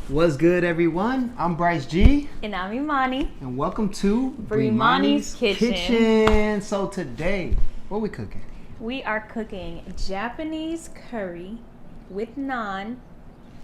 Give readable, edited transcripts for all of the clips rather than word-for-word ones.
What's good, everyone? I'm Bryce G. And I'm Imani. And welcome to Brimani's Kitchen. So today, what are we cooking? We are cooking Japanese curry with naan.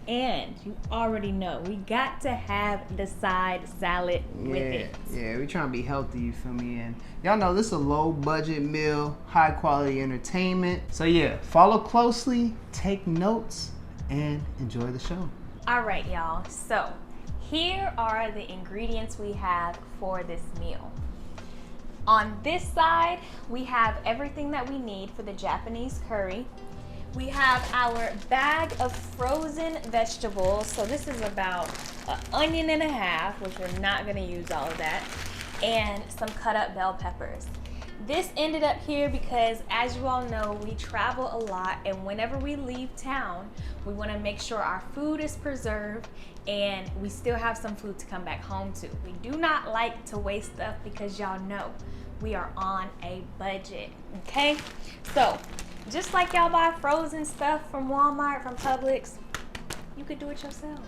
And you already know, we got to have the side salad with it. Yeah, we're trying to be healthy, you feel me? And y'all know this is a low budget meal, high quality entertainment. So yeah, follow closely, take notes, and enjoy the show. All right, y'all. So here are the ingredients we have for this meal. On this side, we have everything that we need for the Japanese curry. We have our bag of frozen vegetables. So this is about an onion and a half, which we're not gonna use all of that, and some cut up bell peppers. This ended up here because, as you all know, we travel a lot, and whenever we leave town, we wanna make sure our food is preserved and we still have some food to come back home to. We do not like to waste stuff because y'all know we are on a budget, okay? So, just like y'all buy frozen stuff from Walmart, from Publix, you could do it yourself.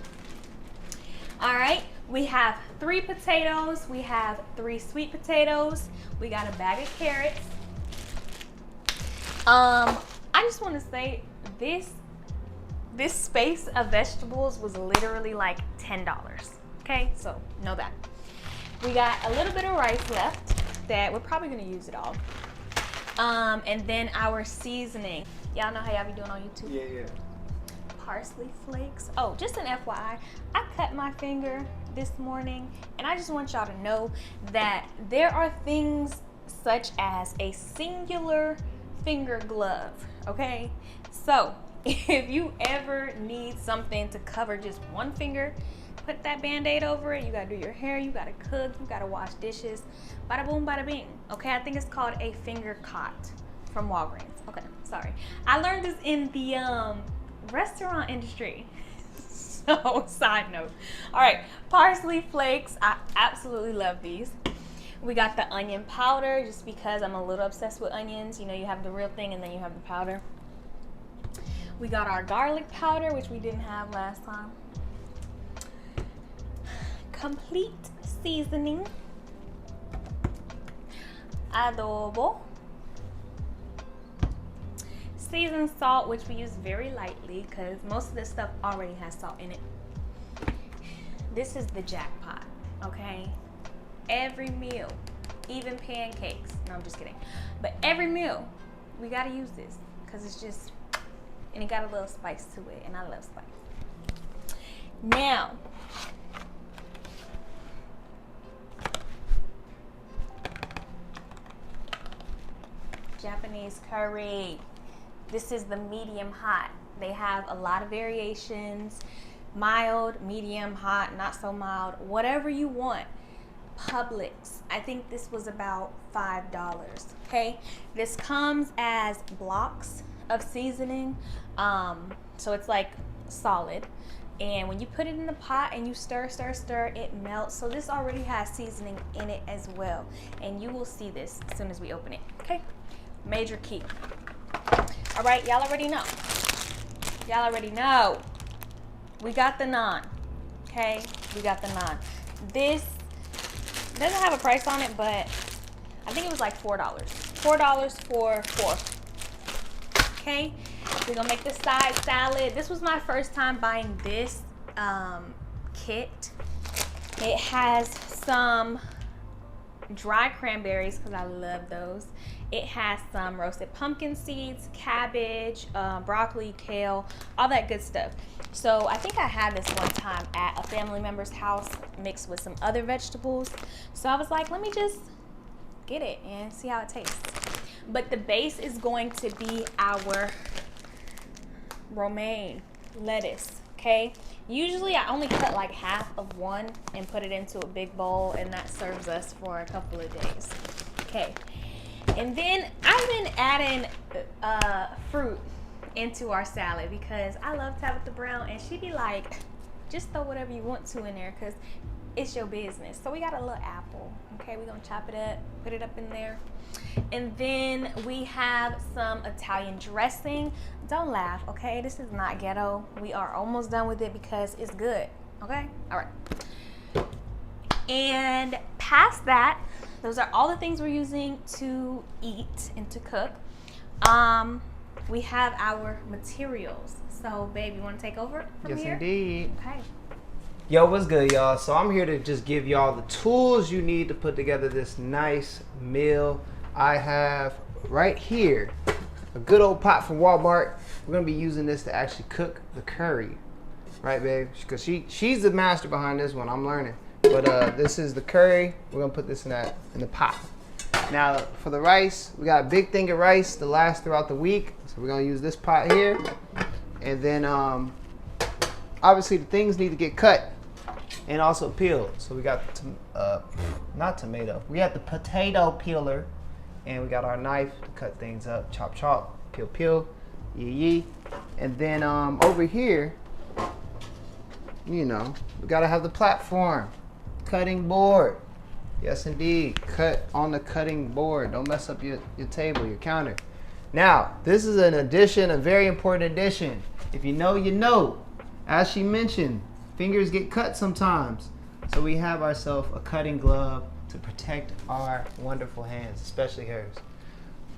All right, we have 3 potatoes. We have 3 sweet potatoes. We got a bag of carrots. I just want to say this space of vegetables was literally like $10. Okay, so know that. We got a little bit of rice left that we're probably gonna use it all. And then our seasoning. Y'all know how y'all be doing on YouTube? Yeah. Parsley flakes. Oh, just an FYI, I cut my finger this morning, and I just want y'all to know that there are things such as a singular finger glove, okay? So, if you ever need something to cover just one finger, put that Band-Aid over it. You gotta do your hair, you gotta cook, you gotta wash dishes. Bada boom, bada bing. Okay, I think it's called a finger cot from Walgreens. Okay, sorry. I learned this in the restaurant industry. So, side note. All right, parsley flakes. I absolutely love these. We got the onion powder just because I'm a little obsessed with onions. You know, you have the real thing and then you have the powder. We got our garlic powder, which we didn't have last time. Complete seasoning, adobo, seasoned salt, which we use very lightly because most of this stuff already has salt in it. This is the jackpot, okay? Every meal, even pancakes, no, I'm just kidding, but every meal we gotta use this because it's just, and it got a little spice to it, and I love spice. Now, Japanese curry. This is the medium hot. They have a lot of variations, mild, medium, hot, not so mild, whatever you want. Publix, I think this was about $5, okay? This comes as blocks of seasoning, so it's like solid. And when you put it in the pot and you stir, it melts. So this already has seasoning in it as well. And you will see this as soon as we open it, okay? Major key. All right, y'all already know. Y'all already know. We got the naan, okay? We got the naan. This doesn't have a price on it, but I think it was like $4. $4 for 4. Okay, we're gonna make the side salad. This was my first time buying this kit. It has some dry cranberries because I love those. It has some roasted pumpkin seeds, cabbage, broccoli, kale, all that good stuff. So I think I had this one time at a family member's house mixed with some other vegetables. So I was like, let me just get it and see how it tastes. But the base is going to be our romaine lettuce, okay? Usually I only cut like half of one and put it into a big bowl, and that serves us for a couple of days. Okay, and then I've been adding fruit into our salad because I love Tabitha Brown, and she be like, just throw whatever you want to in there because it's your business. So we got a little apple, okay? We're gonna chop it up, put it up in there. And then we have some Italian dressing. Don't laugh, okay? This is not ghetto. We are almost done with it because it's good, Okay, all right. And past that, those are all the things we're using to eat and to cook. We have our materials. So, babe, you want to take over from Yes, here? indeed. Okay. Yo, what's good, y'all? So I'm here to just give y'all the tools you need to put together this nice meal. I have right here a good old pot from Walmart. We're gonna be using this to actually cook the curry, right, babe? Because she's the master behind this one. I'm learning. But this is the curry. We're gonna put this in the pot. Now for the rice, we got a big thing of rice to last throughout the week. So we're gonna use this pot here, and then obviously the things need to get cut and also peeled. So we got not tomato. We got the potato peeler, and we got our knife to cut things up. Chop, chop, peel, peel, yee. And then over here, you know, we gotta have the platform, cutting board. Yes, indeed. Cut on the cutting board. Don't mess up your table, your counter. Now, this is an addition, a very important addition. If you know, you know. As she mentioned, fingers get cut sometimes. So we have ourselves a cutting glove to protect our wonderful hands, especially hers.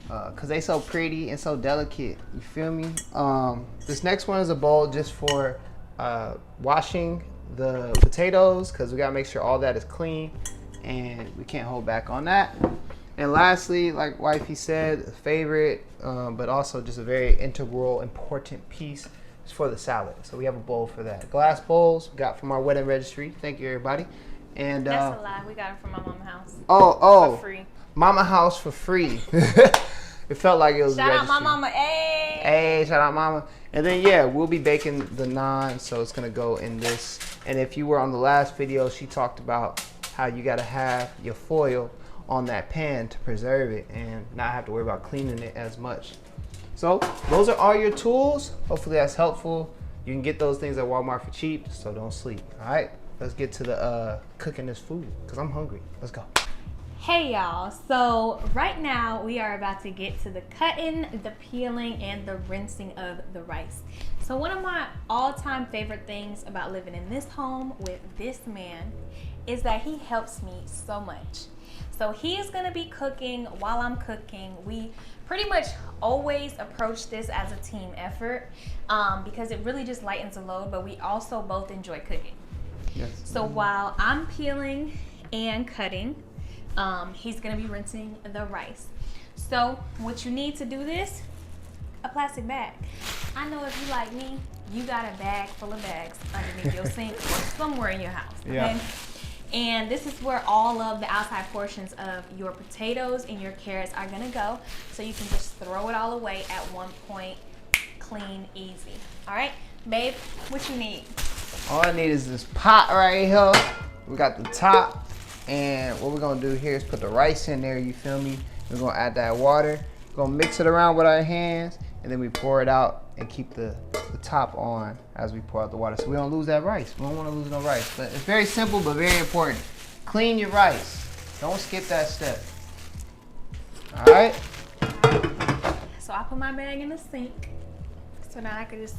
Because they so pretty and so delicate. You feel me? This next one is a bowl just for washing the potatoes, because we got to make sure all that is clean. And we can't hold back on that. And lastly, like wifey said, a favorite, but also just a very integral, important piece is for the salad. So we have a bowl for that. Glass bowls we got from our wedding registry. Thank you, everybody. And That's a lie. We got it from my mama's house. Oh, for free. Mama house for free. It felt like it was Shout registry. out my mama. Hey. Hey, shout out mama. And then yeah, we'll be baking the naan, so it's gonna go in this. And if you were on the last video, she talked about how you gotta have your foil on that pan to preserve it and not have to worry about cleaning it as much. So those are all your tools. Hopefully that's helpful. You can get those things at Walmart for cheap, so don't sleep. All right, let's get to the cooking this food, because I'm hungry. Let's go. Hey y'all, so right now we are about to get to the cutting, the peeling, and the rinsing of the rice. So one of my all-time favorite things about living in this home with this man is that he helps me so much. So he is gonna be cooking while I'm cooking. We pretty much always approach this as a team effort because it really just lightens the load, but we also both enjoy cooking. Yes. So while I'm peeling and cutting, he's gonna be rinsing the rice. So what you need to do this, a plastic bag. I know if you like me, you got a bag full of bags underneath your sink or somewhere in your house, okay? Yeah. And this is where all of the outside portions of your potatoes and your carrots are gonna go. So you can just throw it all away at one point, clean, easy. All right, babe, what you need? All I need is this pot right here. We got the top, and what we're gonna do here is put the rice in there, you feel me? We're gonna add that water. We're gonna mix it around with our hands, and then we pour it out and keep the top on as we pour out the water, so we don't lose that rice. We don't want to lose no rice. But it's very simple but very important. Clean your rice. Don't skip that step. All right. So I put my bag in the sink, so now I can just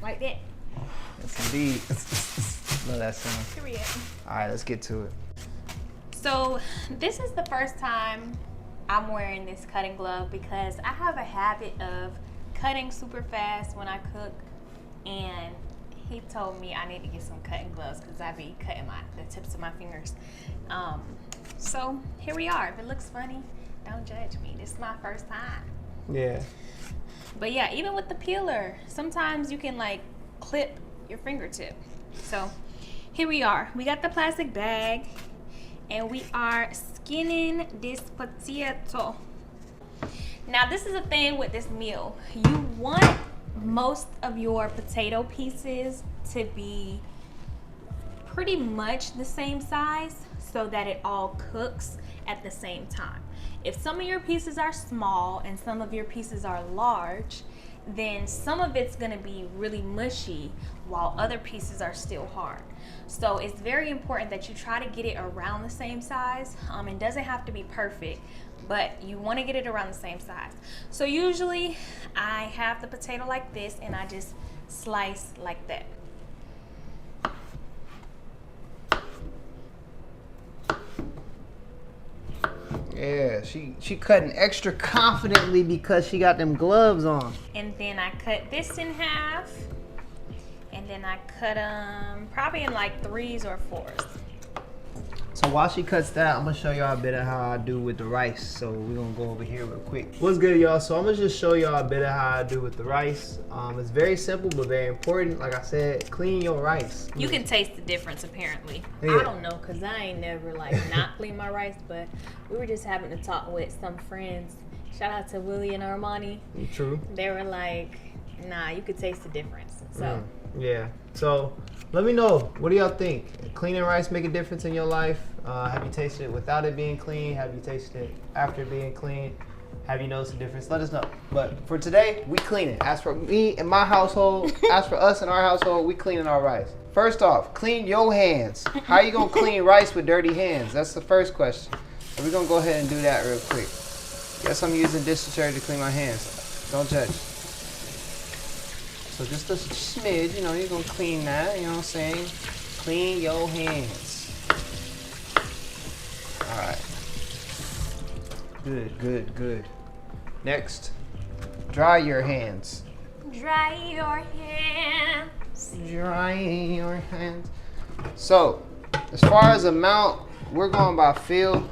like that. Yes, indeed. Love that sound. Period. All right, let's get to it. So this is the first time I'm wearing this cutting glove because I have a habit of cutting super fast when I cook, and he told me I need to get some cutting gloves because I be cutting the tips of my fingers. So here we are. If it looks funny, don't judge me. This is my first time. Yeah. But yeah, even with the peeler, sometimes you can like clip your fingertip. So here we are. We got the plastic bag, and we are skinning this potato. Now this is a thing with this meal. You want most of your potato pieces to be pretty much the same size so that it all cooks at the same time. If some of your pieces are small and some of your pieces are large, then some of it's gonna be really mushy while other pieces are still hard. So it's very important that you try to get it around the same size. It doesn't have to be perfect, but you want to get it around the same size. So usually I have the potato like this and I just slice like that. Yeah, she cutting extra confidently because she got them gloves on. And then I cut this in half. And then I cut them probably in like 3s or 4s. So while she cuts that, I'm gonna show y'all a bit of how I do with the rice. So we're gonna go over here real quick. What's good, y'all? So I'm gonna just show y'all a bit of how I do with the rice. It's very simple but very important. Like I said, clean your rice. You can taste the difference apparently. Yeah. I don't know, cause I ain't never like not clean my rice, but we were just having to talk with some friends. Shout out to Willie and Armani. True. They were like, nah, you could taste the difference. So yeah. So let me know. What do y'all think? Cleaning rice make a difference in your life? Have you tasted it without it being clean? Have you tasted it after being clean? Have you noticed a difference? Let us know. But for today, we clean it. As for me and my household, as for us in our household, we cleaning our rice. First off, clean your hands. How you gonna clean rice with dirty hands? That's the first question. So we're gonna go ahead and do that real quick. Yes, I'm using dish detergent to clean my hands. Don't judge. So just a smidge, you know, you're gonna clean that, you know what I'm saying? Clean your hands. Alright. Good, good, good. Next, dry your hands. dry your hands. Dry your hands. So, as far as amount, we're going by feel.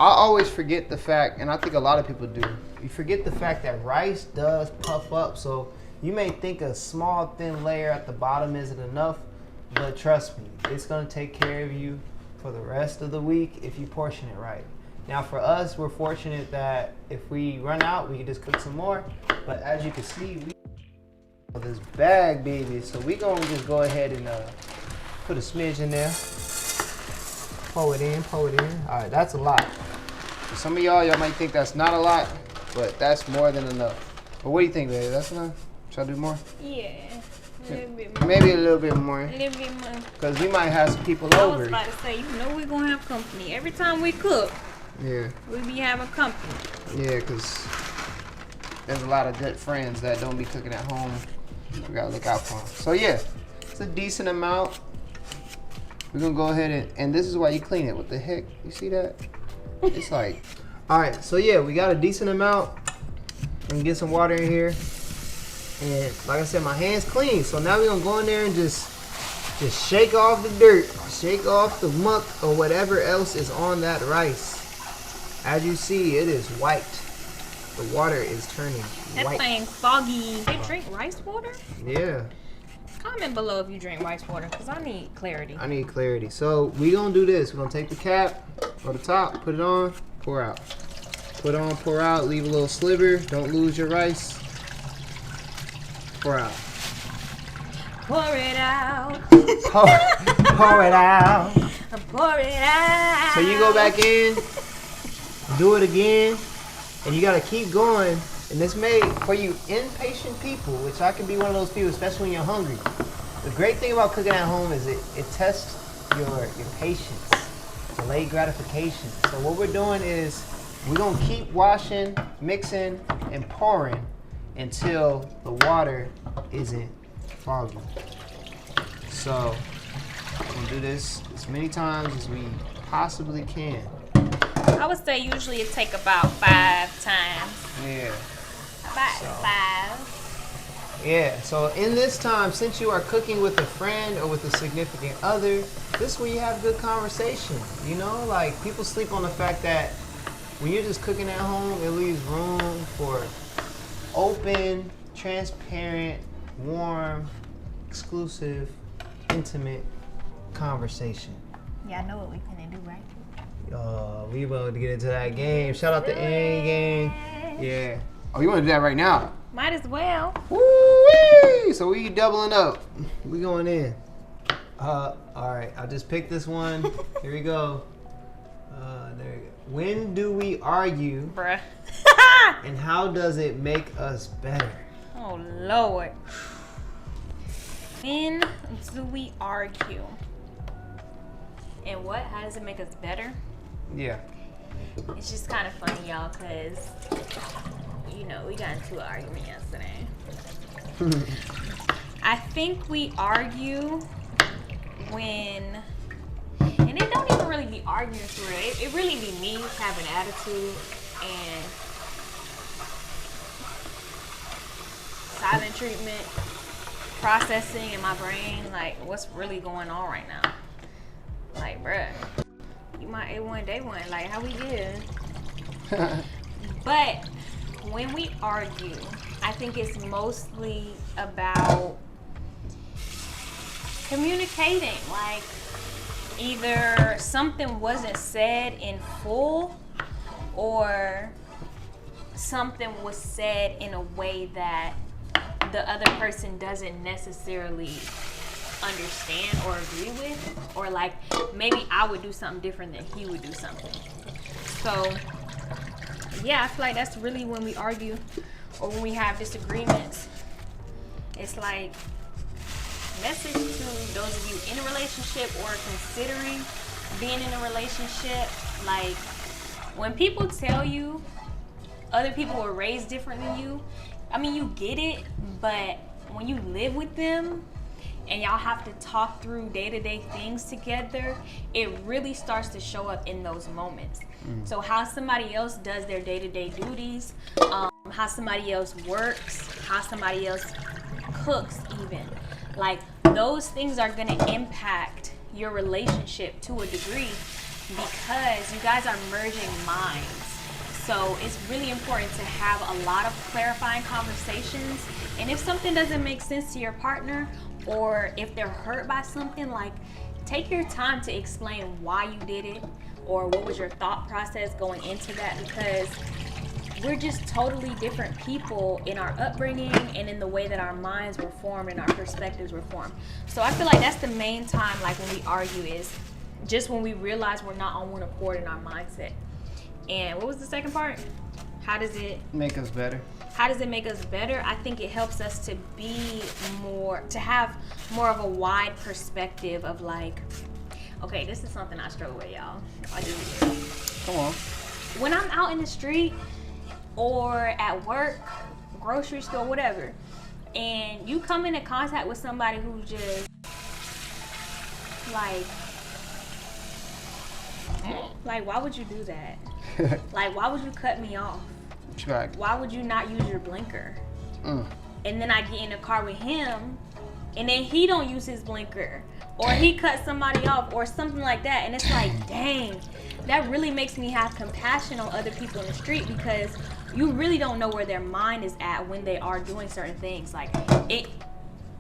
I always forget the fact, and I think a lot of people do, you forget the fact that rice does puff up. So you may think a small thin layer at the bottom isn't enough, but trust me, it's gonna take care of you for the rest of the week if you portion it right. Now for us, we're fortunate that if we run out, we can just cook some more. But as you can see, we this bag, baby. So we gonna just go ahead and put a smidge in there. Pour it in, pour it in. All right, that's a lot. For some of y'all might think that's not a lot, but that's more than enough. But what do you think, baby? That's enough? Should I do more? Yeah, a little bit more. Maybe a little bit more. A little bit more. Because we might have some people I over. was about to say, you know we're going to have company. Every time we cook, Yeah. we be having company. Yeah, because there's a lot of good friends that don't be cooking at home. We got to look out for them. So, yeah, it's a decent amount. We're going to go ahead and this is why you clean it. What the heck? You see that? It's like, all right. So, yeah, we got a decent amount. We can get some water in here. And like I said, my hand's clean. So now we're going to go in there and just shake off the dirt. Shake off the muck or whatever else is on that rice. As you see, it is white. The water is turning That white. thing foggy. They drink rice water? Yeah. Comment below if you drink rice water, because I need clarity. I need clarity. So we gonna do this. We're gonna take the cap or the top, put it on, pour out. Put on, pour out, leave a little sliver. Don't lose your rice. Pour out. Pour it out. Pour it out. Pour it out. So you go back in, do it again, and you gotta keep going. And it's made for you impatient people, which I can be one of those people, especially when you're hungry. The great thing about cooking at home is it tests your patience, delayed gratification. So what we're doing is we're gonna keep washing, mixing, and pouring until the water isn't foggy. So we're gonna do this as many times as we possibly can. I would say usually it take about 5 times. Yeah. About 5. Yeah, so in this time, since you are cooking with a friend or with a significant other, this is where you have good conversation. You know, like people sleep on the fact that when you're just cooking at home, it leaves room for open, transparent, warm, exclusive, intimate conversation. Y'all know what we finna do, right? We about to get into that game. Shout out to A Gang. Yeah. Oh, you want to do that right now? Might as well. Woo-wee! So we doubling up. We going in. All right. I just picked this one. Here we go. There you go. When do we argue? Bruh. And how does it make us better? Oh, Lord. When do we argue? And what? How does it make us better? Yeah. It's just kind of funny, y'all, because, you know, we got into an argument yesterday. I think we argue when, and And it don't even really be arguing for it. It really be me having attitude and silent treatment, processing in my brain, like what's really going on right now. Like, bruh, you my A1 day one, like how we good. But when we argue, I think it's mostly about communicating. Like, either something wasn't said in full or something was said in a way that the other person doesn't necessarily understand or agree with, or like maybe I would do something different than he would do something. So yeah, I feel like that's really when we argue or when we have disagreements. It's like, message to those of you in a relationship or considering being in a relationship, like when people tell you other people were raised different than you, I mean, you get it, but when you live with them and y'all have to talk through day-to-day things together, it really starts to show up in those moments. So how somebody else does their day-to-day duties, how somebody else works, how somebody else cooks even. Like, those things are gonna impact your relationship to a degree because you guys are merging minds. So it's really important to have a lot of clarifying conversations. And if something doesn't make sense to your partner, or if they're hurt by something, like, take your time to explain why you did it or what was your thought process going into that, because we're just totally different people in our upbringing and in the way that our minds were formed and our perspectives were formed. So I feel like that's the main time, like when we argue, is just when we realize we're not on one accord in our mindset. And what was the second part? How does it make us better? How does it make us better? I think it helps us to be more, to have more of a wide perspective of like, okay, this is something I struggle with, y'all. I do. Come on. When I'm out in the street or at work, grocery store, whatever, and you come into contact with somebody who's just like, why would you do that? Like, why would you cut me off? Why would you not use your blinker? And then I get in the car with him, and then he don't use his blinker, or he cuts somebody off, or something like that. And it's like, dang, that really makes me have compassion on other people in the street, because you really don't know where their mind is at when they are doing certain things. Like, it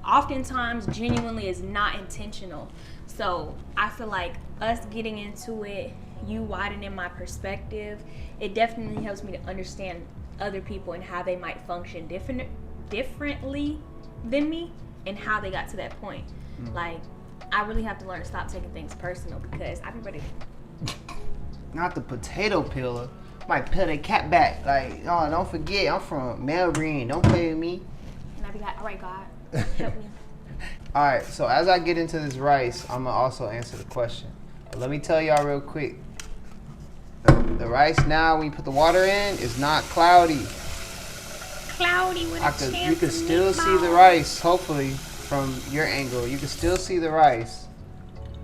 oftentimes genuinely is not intentional. So I feel like us getting into it, you widening my perspective, it definitely helps me to understand other people and how they might function differently than me and how they got to that point. Like, I really have to learn to stop taking things personal, because I be ready to... Not the potato peeler. Might peel that cat back. Like, oh, don't forget, I'm from Melbourne. Don't play with me. And I be like, all right, God, help me. All right, so as I get into this rice, I'm going to also answer the question. But let me tell y'all real quick. The rice now, when you put the water in, is not cloudy. Cloudy with a chance. You can still see the rice, hopefully, from your angle. You can still see the rice.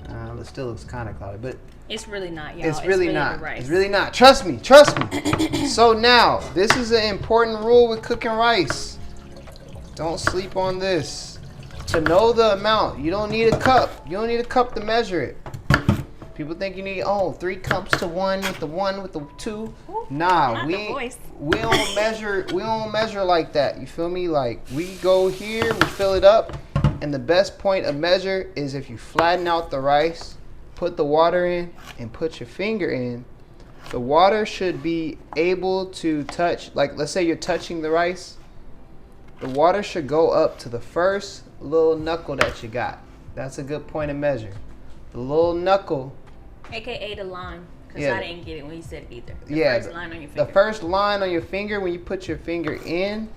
It still looks kind of cloudy, but... It's really not, y'all. It's really not. The rice. It's really not. Trust me. Trust me. So now, this is an important rule with cooking rice. Don't sleep on this. To know the amount, you don't need a cup. You don't need a cup to measure it. People think you need 3 cups to 1 with the 2. Nah, we don't measure like that. You feel me? Like, we go here, we fill it up, and the best point of measure is if you flatten out the rice, put the water in, and put your finger in. The water should be able to touch, like, let's say you're touching the rice. The water should go up to the first little knuckle that you got. That's a good point of measure. The little knuckle. AKA the line. Because I didn't get it when you said it either. The first line on your finger. The first line on your finger, when you put your finger in,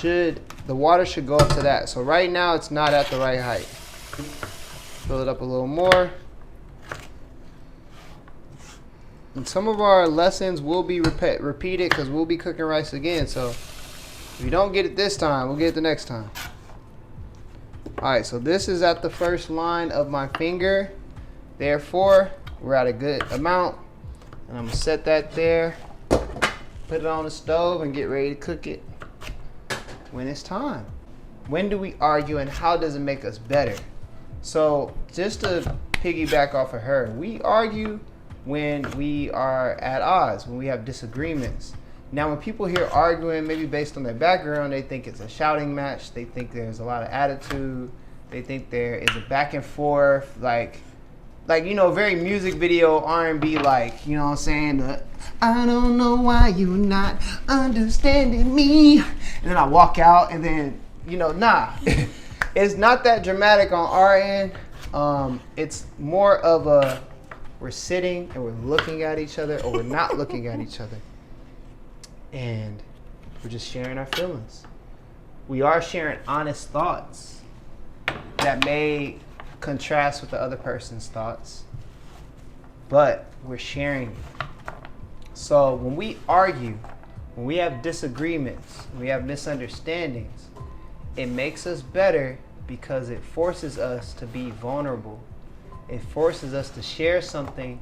the water should go up to that. So right now it's not at the right height. Fill it up a little more. And some of our lessons will be repeated because we'll be cooking rice again. So if you don't get it this time, we'll get it the next time. Alright, so this is at the first line of my finger. Therefore, we're at a good amount. And I'm gonna set that there, put it on the stove and get ready to cook it when it's time. When do we argue and how does it make us better? So just to piggyback off of her, we argue when we are at odds, when we have disagreements. Now, when people hear arguing, maybe based on their background, they think it's a shouting match. They think there's a lot of attitude. They think there is a back and forth, like very music video R&B, like, you know what I'm saying? I don't know why you not understanding me. And then I walk out, and then nah. It's not that dramatic on our end. It's more of we're sitting and we're looking at each other, or we're not looking at each other. And we're just sharing our feelings. We are sharing honest thoughts that may contrast with the other person's thoughts, but we're sharing it. So when we argue, when we have disagreements, when we have misunderstandings, it makes us better because it forces us to be vulnerable. It forces us to share something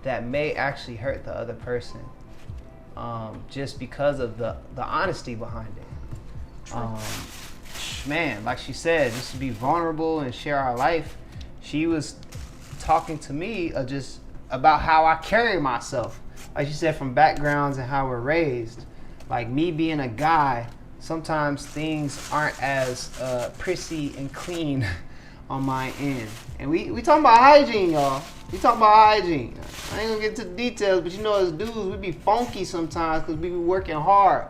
that may actually hurt the other person, just because of the honesty behind it. Man, like she said, just to be vulnerable and share our life. She was talking to me just about how I carry myself. Like she said, from backgrounds and how we're raised. Like me being a guy, sometimes things aren't as prissy and clean on my end. And we talking about hygiene, y'all. We talking about hygiene. I ain't gonna get into the details, but as dudes, we be funky sometimes because we be working hard.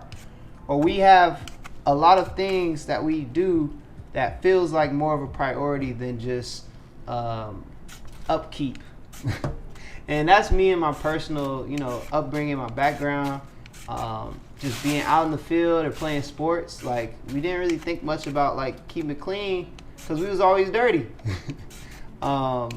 Or we have a lot of things that we do that feels like more of a priority than just upkeep. And that's me and my personal, upbringing, my background. Just being out in the field or playing sports, like we didn't really think much about like keeping it clean because we was always dirty. Not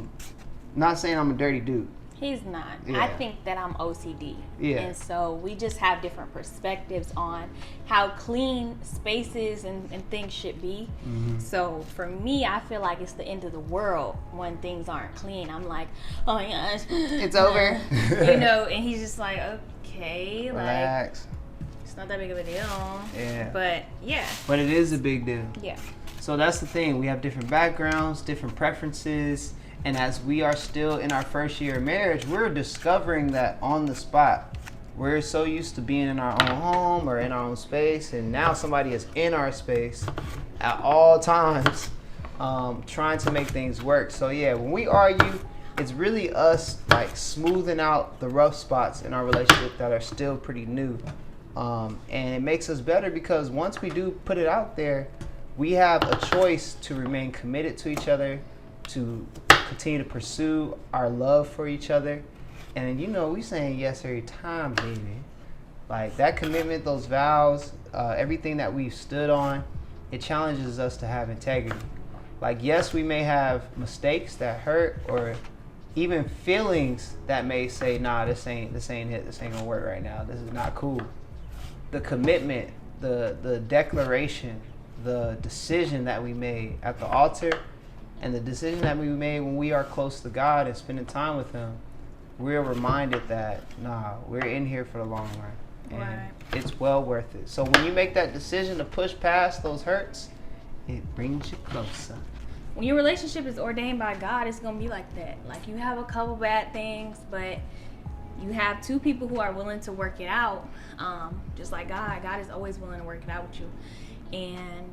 saying I'm a dirty dude. He's not. Yeah. I think that I'm OCD. Yeah. And so we just have different perspectives on how clean spaces and things should be. Mm-hmm. So for me, I feel like it's the end of the world when things aren't clean. I'm like, oh my gosh. It's over. And he's just like, okay. Relax. Like, it's not that big of a deal. Yeah. But yeah. But it is a big deal. Yeah. So that's the thing. We have different backgrounds, different preferences. And as we are still in our first year of marriage, we're discovering that on the spot. We're so used to being in our own home or in our own space, and now somebody is in our space at all times, trying to make things work. So yeah, when we argue, it's really us like smoothing out the rough spots in our relationship that are still pretty new. And it makes us better because once we do put it out there, we have a choice to remain committed to each other, to continue to pursue our love for each other. And we saying yes every time, baby. Like that commitment, those vows, everything that we've stood on, it challenges us to have integrity. Like yes, we may have mistakes that hurt, or even feelings that may say, nah, this ain't it, this ain't gonna work right now, this is not cool. The commitment, the declaration, the decision that we made at the altar, and the decision that we made when we are close to God and spending time with Him, we're reminded that, nah, we're in here for the long run. And it's well worth it. So when you make that decision to push past those hurts, it brings you closer. When your relationship is ordained by God, it's going to be like that. Like you have a couple bad things, but you have two people who are willing to work it out. Just like God. God is always willing to work it out with you. And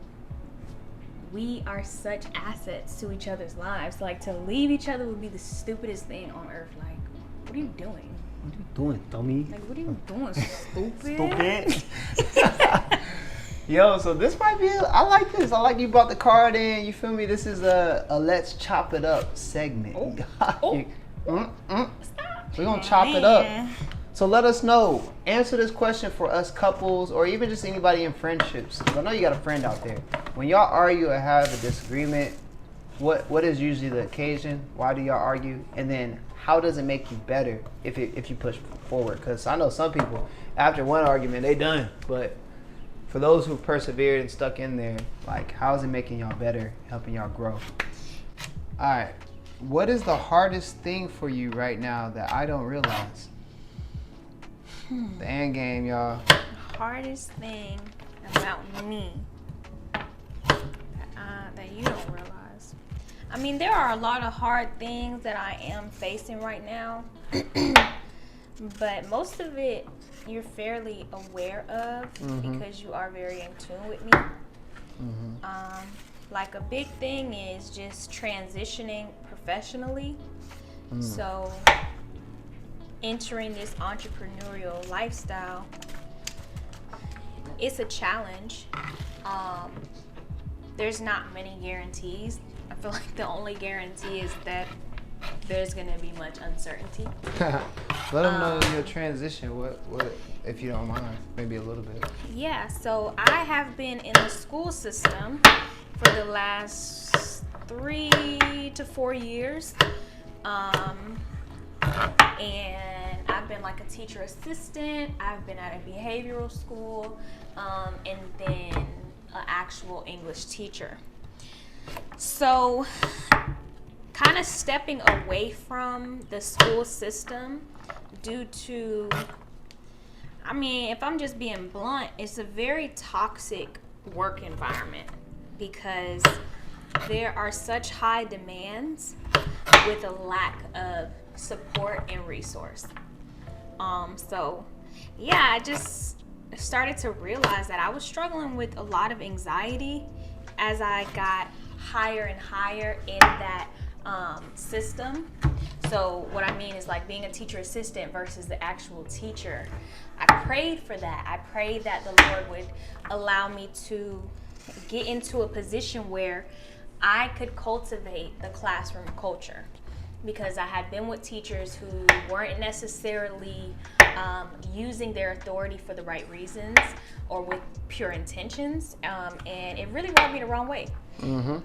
we are such assets to each other's lives. Like to leave each other would be the stupidest thing on earth. Like, what are you doing? What are you doing, dummy? Like, what are you doing, stupid? Stupid. Yo, so this might be, I like this. I like you brought the card in. You feel me? This is a Let's Chop It Up segment. Oh. Stop. We're going to chop it up. So let us know. Answer this question for us couples or even just anybody in friendships. I know you got a friend out there. When y'all argue or have a disagreement, what is usually the occasion? Why do y'all argue? And then how does it make you better if you push forward? Because I know some people, after one argument, they done. But for those who persevered and stuck in there, like how is it making y'all better, helping y'all grow? All right. What is the hardest thing for you right now that I don't realize? The end game, y'all. Hardest thing about me that you don't realize. I mean, there are a lot of hard things that I am facing right now, but most of it you're fairly aware of because you are very in tune with me. Like a big thing is just transitioning professionally. So entering this entrepreneurial lifestyle, it's a challenge. There's not many guarantees. I feel like the only guarantee is that there's gonna be much uncertainty. Let them know your transition. What, if you don't mind, maybe a little bit. Yeah, so I have been in the school system for the last 3 to 4 years. And I've been like a teacher assistant. I've been at a behavioral school, and then an actual English teacher. So kind of stepping away from the school system due to, I mean, if I'm just being blunt, it's a very toxic work environment because there are such high demands with a lack of support and resource. So yeah, I just started to realize that I was struggling with a lot of anxiety as I got higher and higher in that system. So what I mean is like being a teacher assistant versus the actual teacher. I prayed for that. I prayed that the Lord would allow me to get into a position where I could cultivate the classroom culture, because I had been with teachers who weren't necessarily using their authority for the right reasons or with pure intentions, and it really rubbed me the wrong way.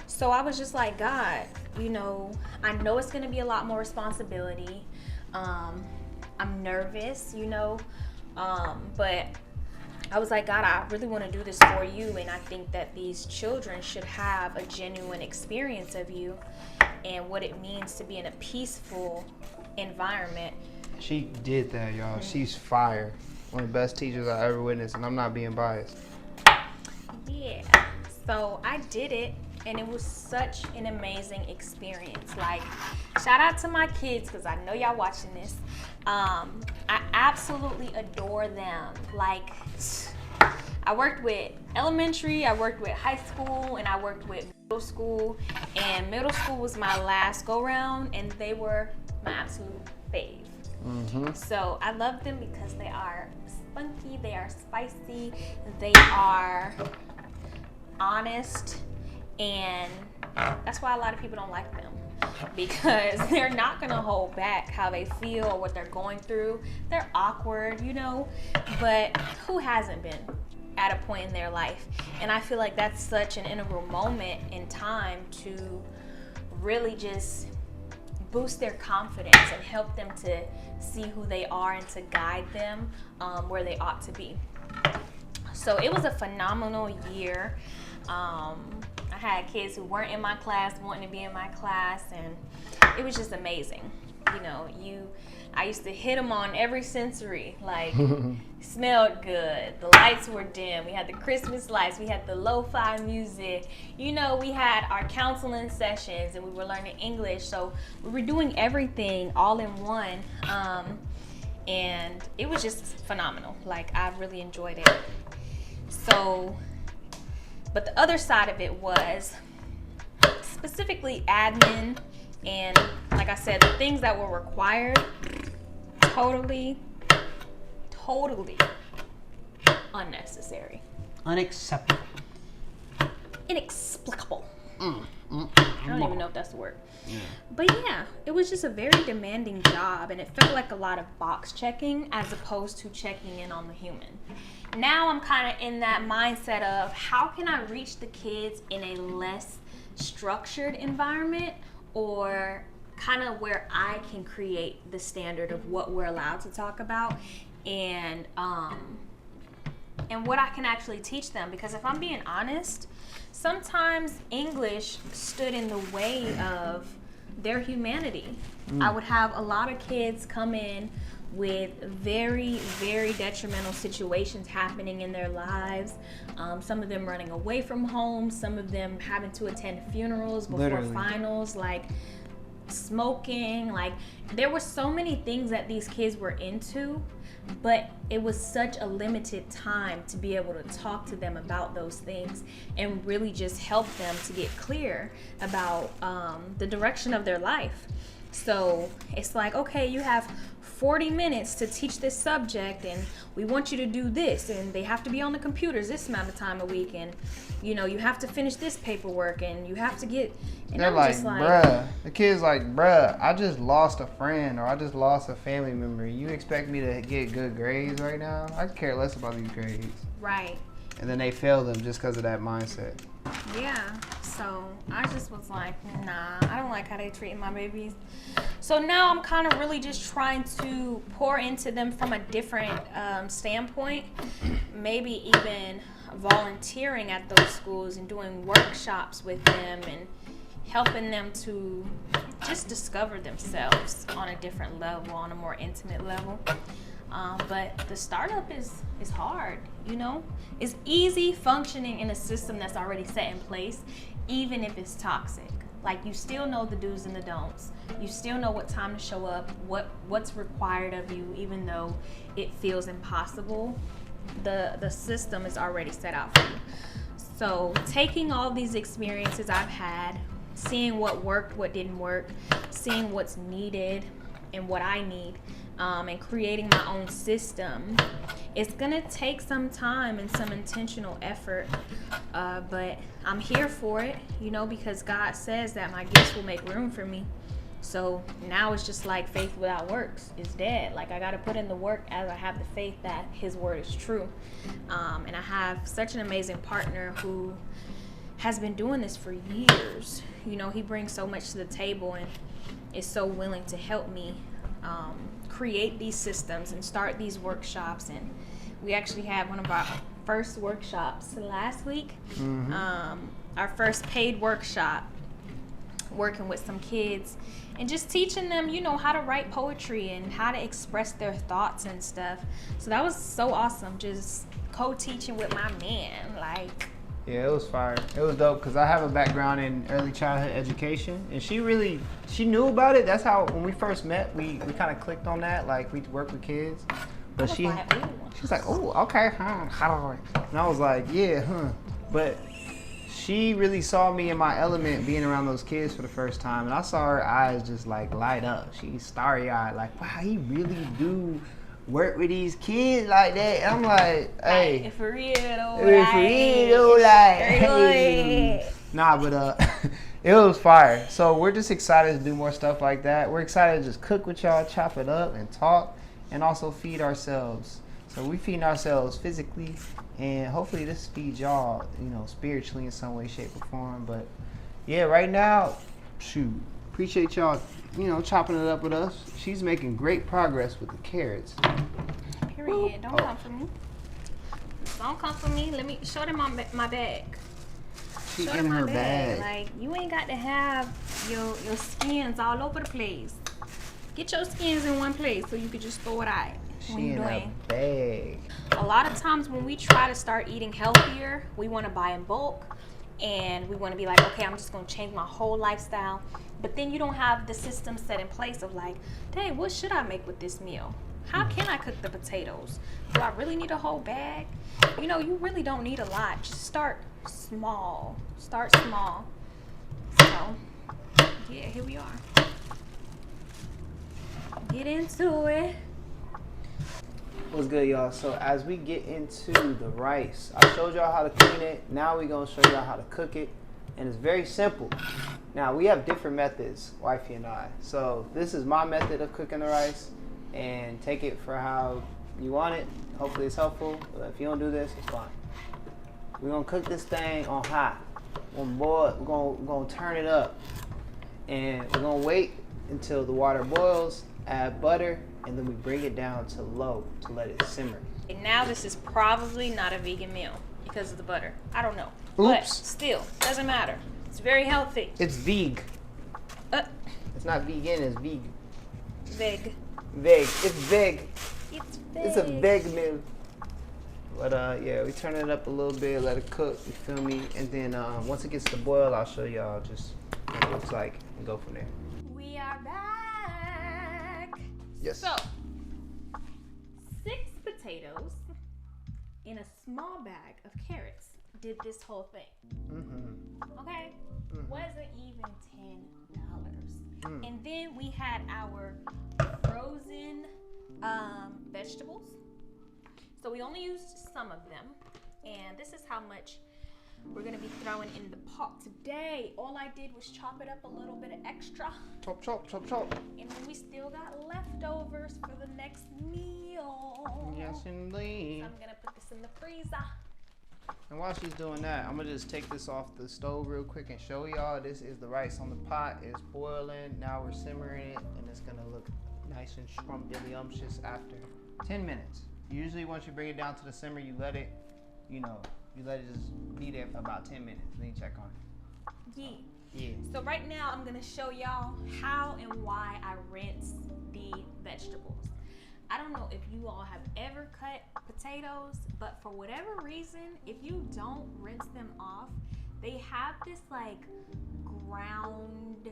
So I was just like, God, you know, I know it's gonna be a lot more responsibility. I'm nervous, you know, but I was like, God, I really want to do this for you, and I think that these children should have a genuine experience of you and what it means to be in a peaceful environment. She did that, y'all. She's fire. One of the best teachers I ever witnessed, and I'm not being biased. Yeah. So I did it, and it was such an amazing experience. Like, shout out to my kids, because I know y'all watching this. I absolutely adore them. Like, I worked with elementary, I worked with high school, and I worked with middle school. And middle school was my last go round, and they were my absolute fave. So I love them because they are spunky, they are spicy, they are honest, and that's why a lot of people don't like them, because they're not gonna hold back how they feel or what they're going through. They're awkward, you know, but who hasn't been at a point in their life? And I feel like that's such an integral moment in time to really just boost their confidence and help them to see who they are and to guide them where they ought to be. So it was a phenomenal year. I had kids who weren't in my class wanting to be in my class, and it was just amazing. You know, I used to hit them on every sensory, like smelled good, the lights were dim, we had the Christmas lights, we had the lo-fi music, you know, we had our counseling sessions, and we were learning English, so we were doing everything all in one, and it was just phenomenal. Like, I really enjoyed it. So, but the other side of it was specifically admin, and like I said, the things that were required, totally unnecessary. Unacceptable. Inexplicable. I don't even know if that's the word. Yeah. But yeah, it was just a very demanding job, and it felt like a lot of box checking as opposed to checking in on the human. Now I'm kind of in that mindset of how can I reach the kids in a less structured environment, or kind of where I can create the standard of what we're allowed to talk about, and what I can actually teach them. Because if I'm being honest, sometimes English stood in the way of their humanity. I would have a lot of kids come in with very, very detrimental situations happening in their lives. Some of them running away from home, some of them having to attend funerals before Literally. finals, like smoking. Like, there were so many things that these kids were into, but it was such a limited time to be able to talk to them about those things and really just help them to get clear about the direction of their life. So it's like, okay, you have 40 minutes to teach this subject, and we want you to do this, and they have to be on the computers this amount of time a week, and you know, you have to finish this paperwork, and you have to get, and They're I'm like, just like, bruh. The kid's like, bruh, I just lost a friend or I just lost a family member. You expect me to get good grades right now? I could care less about these grades. right. And then they fail them just because of that mindset. Yeah, so I just was like, nah, I don't like how they treat my babies. So now I'm kind of really just trying to pour into them from a different standpoint, maybe even volunteering at those schools and doing workshops with them and helping them to just discover themselves on a different level, on a more intimate level. But the startup is hard, you know? It's easy functioning in a system that's already set in place, even if it's toxic. Like, you still know the do's and the don'ts. You still know what time to show up, what's required of you, even though it feels impossible. The system is already set out for you. So taking all these experiences I've had, seeing what worked, what didn't work, seeing what's needed and what I need, and creating my own system, it's gonna take some time and some intentional effort, but I'm here for it, you know, because God says that my gifts will make room for me. So now it's just like faith without works is dead. Like, I gotta put in the work as I have the faith that his word is true. And I have such an amazing partner who has been doing this for years. You know, he brings so much to the table and is so willing to help me create these systems and start these workshops. And we actually had one of our first workshops last week. Our first paid workshop, working with some kids and just teaching them, you know, how to write poetry and how to express their thoughts and stuff. So that was so awesome, just co-teaching with my man. Like, Yeah, it was fire. It was dope because I have a background in early childhood education, and she knew about it. That's how, when we first met, we kind of clicked on that. Like, we work with kids, but she's like, oh, okay, huh? And I was like, yeah, huh. But she really saw me in my element being around those kids for the first time, and I saw her eyes just like light up. She's starry-eyed, like, wow, he really do work with these kids like that. And I'm like, hey, like, for real though, hey. Nah, but it was fire. So we're just excited to do more stuff like that. We're excited to just cook with y'all, chop it up and talk, and also feed ourselves. So we feeding ourselves physically, and hopefully this feeds y'all, you know, spiritually in some way, shape, or form. But yeah, right now, shoot, appreciate y'all, you know, chopping it up with us. She's making great progress with the carrots. Period. Don't come for me. Don't come for me. Let me show them my bag. She Show in them my her bag. Like, you ain't got to have your skins all over the place. Get your skins in one place so you can just throw it out. She in her bag. A lot of times when we try to start eating healthier, we want to buy in bulk, and we want to be like, okay, I'm just going to change my whole lifestyle. But then you don't have the system set in place of like, dang, what should I make with this meal? How can I cook the potatoes? Do I really need a whole bag? You know, you really don't need a lot. Just start small. Start small. So, yeah, here we are. Get into it. What's good, y'all? So as we get into the rice, I showed y'all how to clean it. Now we're going to show y'all how to cook it. And it's very simple. Now, we have different methods, wifey and I. So this is my method of cooking the rice. And take it for how you want it. Hopefully it's helpful. But if you don't do this, it's fine. We're going to cook this thing on high. We're going to turn it up. And we're going to wait until the water boils, add butter, and then we bring it down to low to let it simmer. And now this is probably not a vegan meal because of the butter. I don't know. Oops. But still, doesn't matter. It's very healthy. It's veg. It's not vegan, it's veg. Veg. Veg. It's veg. It's veg. It's a veg meal. But yeah, we turn it up a little bit, let it cook, you feel me? And then once it gets to boil, I'll show y'all just what it looks like and go from there. We are back. Yes. So, 6 potatoes in a small bag of carrots did this whole thing. Mm-hmm. Okay? Wasn't even $10. Mm. And then we had our frozen vegetables. So we only used some of them. And this is how much we're gonna be throwing in the pot today. All I did was chop it up a little bit extra. Chop, chop, chop, chop. And then we still got leftovers for the next meal. Yes, indeed. So I'm gonna put this in the freezer. And while she's doing that, I'm gonna just take this off the stove real quick and show y'all. This is the rice on the pot. It's boiling. Now we're simmering it, and it's gonna look nice and scrumptious after 10 minutes. Usually once you bring it down to the simmer, you let it, you let it just be there for about 10 minutes, and then you check on it. Yeah. Yeah. So right now I'm gonna show y'all how and why I rinse the vegetables. I don't know if you all have ever cut potatoes, but for whatever reason, if you don't rinse them off, they have this like ground,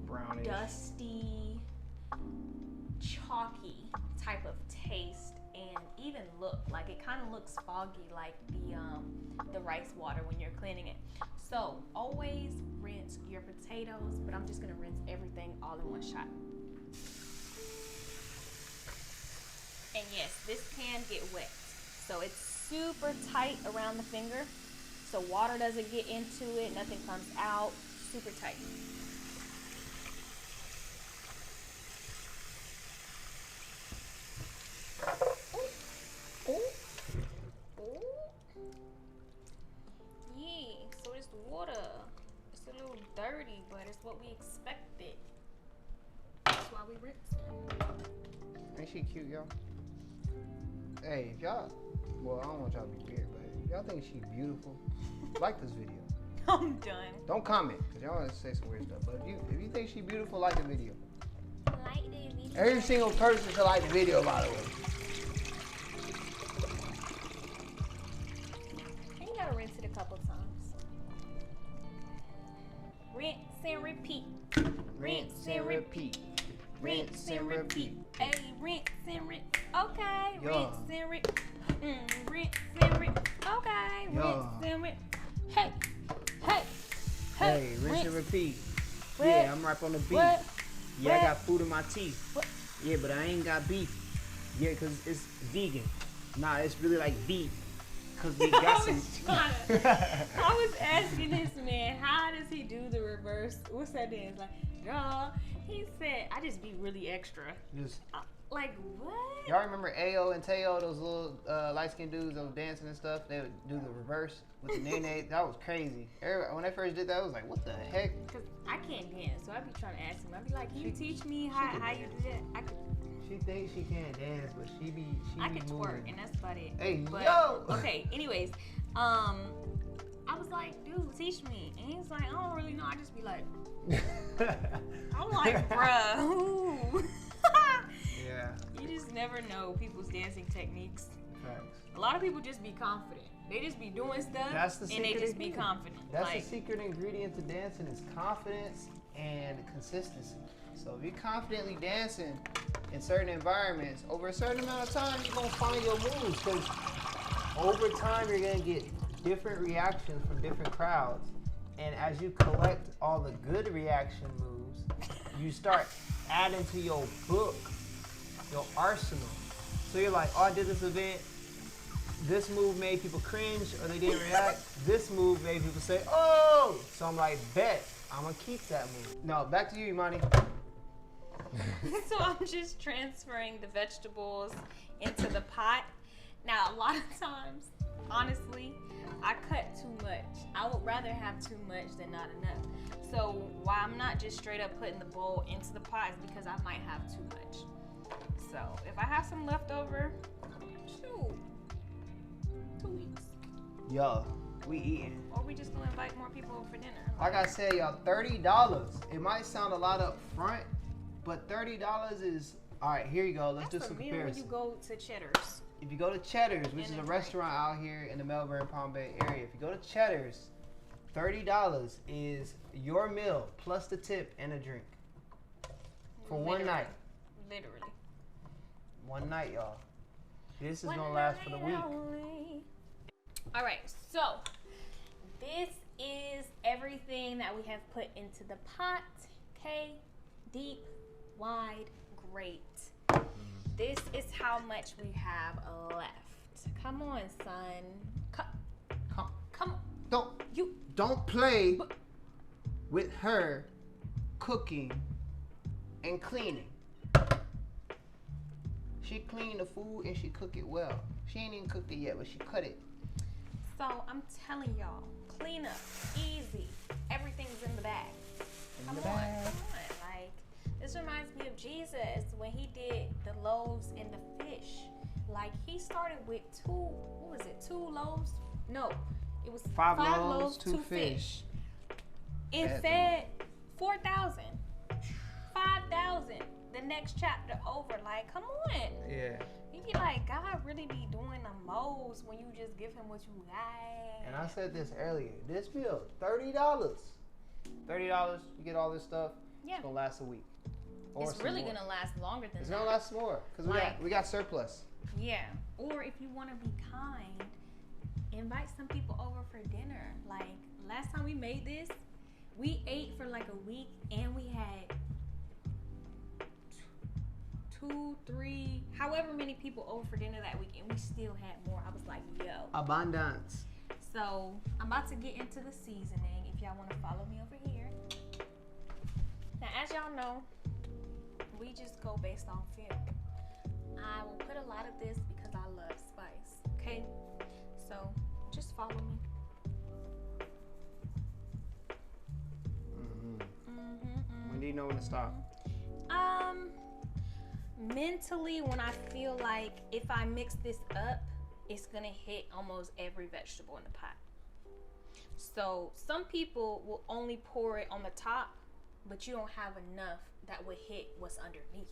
Brownish. dusty, chalky type of taste and even look. Like it kind of looks foggy like the rice water when you're cleaning it. So always rinse your potatoes, but I'm just gonna rinse everything all in one shot. And yes, this can get wet. So it's super tight around the finger. So water doesn't get into it, nothing comes out, super tight. Yeah, so this water, it's a little dirty, but it's what we expected. That's why we rinse it. Ain't she cute, y'all? Hey, if y'all, well, I don't want y'all to be weird, but if y'all think she's beautiful, like this video. I'm done. Don't comment, because y'all want to say some weird stuff. But if you think she's beautiful, like the video. Like the video. Every single person should like the video, by the way. And you gotta rinse it a couple times. Rinse and repeat. Rinse and repeat. Rinse and repeat. Hey, rinse and repeat. Okay, Yeah. rinse and repeat. Rinse and repeat. Okay, Yeah. rinse and repeat. Hey, hey, Hey, rinse and repeat. What? Yeah, I'm right on the beat. What? Yeah, I What? got food in my teeth. What? Yeah, but I ain't got beef. Yeah, because it's vegan. Nah, it's really like beef. Because we got some. I was asking this man, how does he do the reverse? What's that dance? Like, yeah. He said, I just be really extra. Just, Like, what? y'all remember Ayo and Teo, those little light-skinned dudes that was dancing and stuff? They would do the reverse with the nene. That was crazy. Everybody, when I first did that, I was like, what the heck? Because I can't dance, so I'd be trying to ask him. I'd be like, can you teach me how you do that? I could She thinks she can't dance, but she be twerk, moving. and that's about it. Hey, But, yo! Okay, anyways, I was like, dude, teach me. And he's like, I don't really know. I just be like, I'm like, bruh. Ooh. Yeah. You just never know people's dancing techniques. Facts. A lot of people just be confident. They just be doing stuff That's the and they secret just be ingredient. confident. That's like, the secret ingredient to dancing is confidence and consistency. So if you're confidently dancing in certain environments, over a certain amount of time, you're gonna find your moves. Because over time, you're gonna get different reactions from different crowds. And as you collect all the good reaction moves, you start adding to your book, your arsenal. So you're like, oh, I did this event. This move made people cringe or they didn't react. This move made people say, oh! So I'm like, bet, I'm gonna keep that move. No, back to you, Imani. So I'm just transferring the vegetables into the pot. Now, a lot of times, honestly, I cut too much. I would rather have too much than not enough. So why I'm not just straight up putting the bowl into the pot is because I might have too much. So if I have some left over, shoot, 2 weeks. Yo, We eating. Or we just gonna invite more people over for dinner. Like I said, y'all, $30. It might sound a lot up front, but $30 is all right. Here you go. Let's do some When comparison. you go to Cheddar's. If you go to Cheddar's, which is And a a restaurant out here in the Melbourne, Palm Bay area, if you go to Cheddar's, $30 is your meal plus the tip and a drink for one night. Literally. One night, y'all. This is gonna last for the week. All right, so this is everything that we have put into the pot. Okay, deep, wide, great. This is how much we have left. Come on, son. Come on. Don't play with her cooking and cleaning. She cleaned the food and she cook it well. She ain't even cooked it yet, but she cut it. So I'm telling y'all, clean up, easy. Everything's in the bag. Come on. Like, this reminds me of Jesus when he did the loaves and the fish. Like, he started with two loaves? No, it was five loaves, two fish. It fed 4,000, 5,000. The next chapter over. Like, come on. Yeah. You be like, God really be doing the most when you just give him what you got. And I said this earlier. This meal, $30. $30, you get all this stuff. Yeah. It's gonna last a week. Or It's really gonna last longer than that. It's gonna last more because we got surplus. Yeah. Or if you want to be kind, invite some people over for dinner. Like, last time we made this, we ate for like a week and we had 2, 3, however many people over for dinner that week, and we still had more. I was like, yo. Abundance. So I'm about to get into the seasoning. If y'all want to follow me over here. Now, as y'all know, we just go based on feel. I will put a lot of this because I love spice. Okay, so just follow me. When do you know when to stop? Mentally, when I feel like if I mix this up, it's gonna hit almost every vegetable in the pot. So some people will only pour it on the top, but you don't have enough that would hit what's underneath.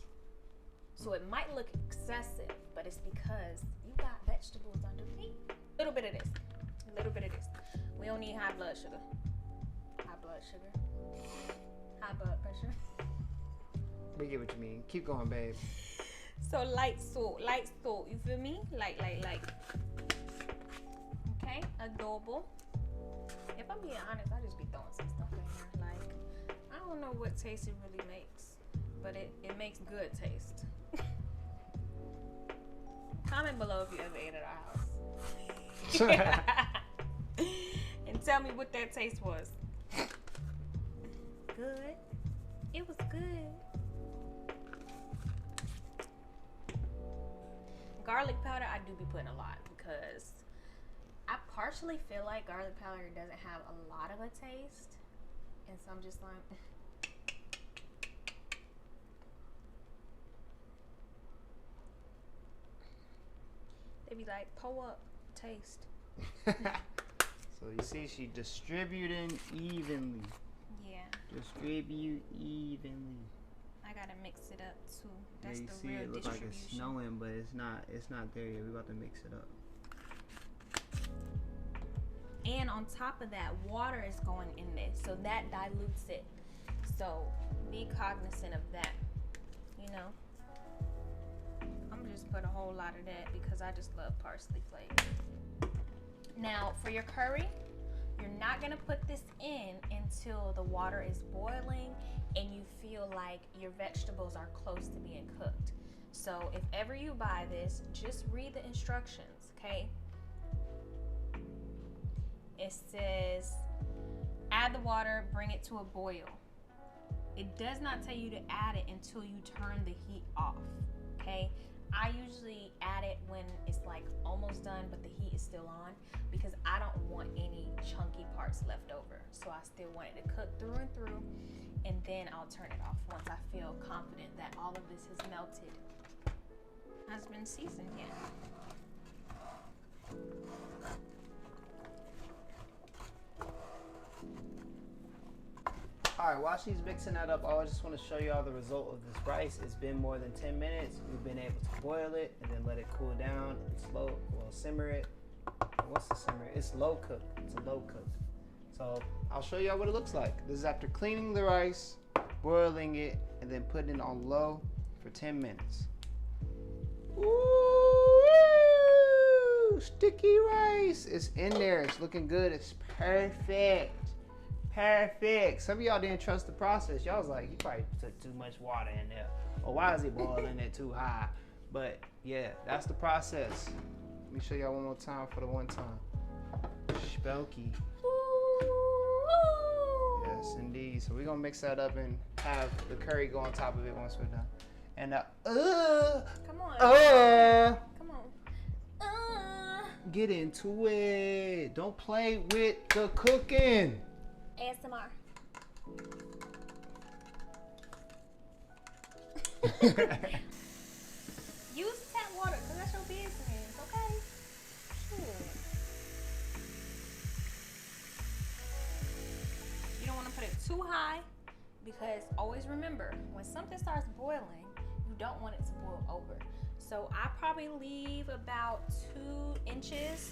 So it might look excessive, but it's because you got vegetables underneath. A little bit of this, a little bit of this. We don't need high blood sugar. High blood sugar. High blood pressure. We get what you mean. Keep going, babe. So light salt, you feel me? Light. Okay, adobo. If I'm being honest, I just be throwing some stuff in here. Like, I don't know what taste it really makes, but it makes good taste. Comment below if you ever ate at our house. And tell me what that taste was. Good. It was good. Garlic powder, I do be putting a lot because I partially feel like garlic powder doesn't have a lot of a taste. And so I'm just like, they be like, pull up, taste. So you see, she distributing evenly. Yeah. Distribute evenly. I gotta mix it up too. That's yeah, you the see real it look distribution. like it's snowing, but it's not there yet. We're about to mix it up. And on top of that, water is going in there, so that dilutes it. So be cognizant of that, you know. I'm gonna just put a whole lot of that because I just love parsley flavor. Now for your curry, you're not gonna put this in until the water is boiling and you feel like your vegetables are close to being cooked. So if ever you buy this, just read the instructions, okay? It says, add the water, bring it to a boil. It does not tell you to add it until you turn the heat off, okay? I usually add it when it's like almost done, but the heat is still on because I don't want any chunky parts left over. So I still want it to cook through and through, and then I'll turn it off once I feel confident that all of this has melted. Has been seasoned yet. All right, while she's mixing that up, I just want to show you all the result of this rice. It's been more than 10 minutes. We've been able to boil it and then let it cool down and simmer it. What's the simmer? It's low cook. It's a low cook. So I'll show y'all what it looks like. This is after cleaning the rice, boiling it, and then putting it on low for 10 minutes. Ooh, sticky rice. It's in there. It's looking good. It's perfect. Perfect. Some of y'all didn't trust the process. Y'all was like, you probably took too much water in there. Or why is it boiling it too high? But yeah, that's the process. Let me show y'all one more time for the one time. Spooky. Yes, indeed. So we're gonna mix that up and have the curry go on top of it once we're done. And come on. Come on. Get into it. Don't play with the cooking. ASMR. Use tap water, because that's your business, okay? Shit. You don't want to put it too high, because always remember, when something starts boiling, you don't want it to boil over. So I probably leave about 2 inches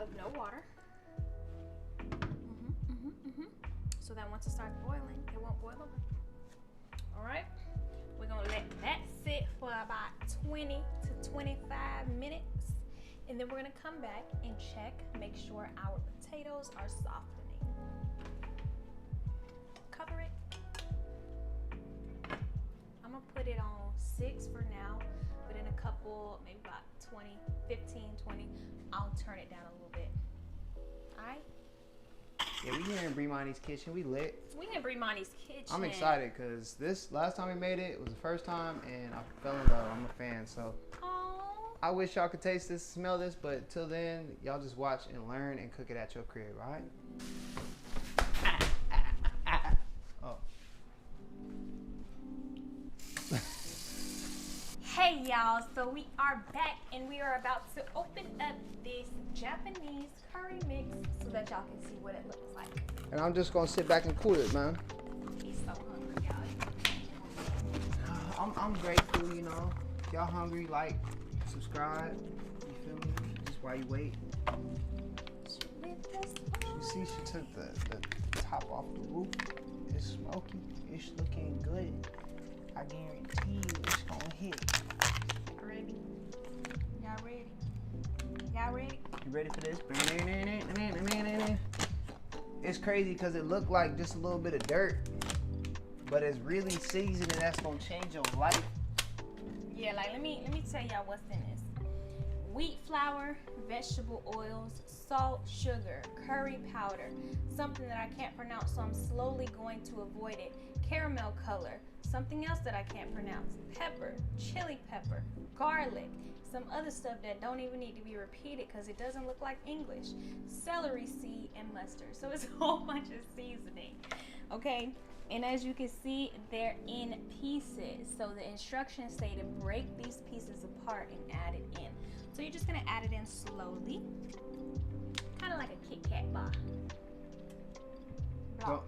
of no water. So that once it starts boiling, it won't boil over. All right, we're gonna let that sit for about 20 to 25 minutes. And then we're gonna come back and check, make sure our potatoes are softening. Cover it. I'm gonna put it on 6 for now, but in a couple, maybe about 15, 20, I'll turn it down a little bit. All right? Yeah, we here in Brimani's kitchen. We lit. We in Brimani's kitchen. I'm excited because this last time we made it was the first time and I fell in love. I'm a fan, so. Aww. I wish y'all could taste this, smell this, but till then, y'all just watch and learn and cook it at your crib, all right? Oh. Hey y'all, so we are back and we are about to open up this Japanese curry mix so that y'all can see what it looks like. And I'm just gonna sit back and cool it, man. He's so hungry, y'all. I'm grateful, you know. If y'all hungry, like, subscribe, you feel me? Just while you wait. You see, she took the top off the roof. It's smoky. It's looking good. I guarantee you it's gonna hit. Ready? Y'all ready? Y'all ready? You ready for this? It's crazy because it looked like just a little bit of dirt, but it's really seasoned and that's gonna change your life. Yeah, like let me tell y'all what's in this. Wheat flour, vegetable oils, salt, sugar, curry powder, something that I can't pronounce, so I'm slowly going to avoid it. Caramel color, something else that I can't pronounce, pepper, chili pepper, garlic, some other stuff that don't even need to be repeated because it doesn't look like English, celery seed, and mustard. So it's a whole bunch of seasoning, okay? And as you can see, they're in pieces. So the instructions say to break these pieces apart and add it in. So you're just gonna add it in slowly, kind of like a Kit Kat bar.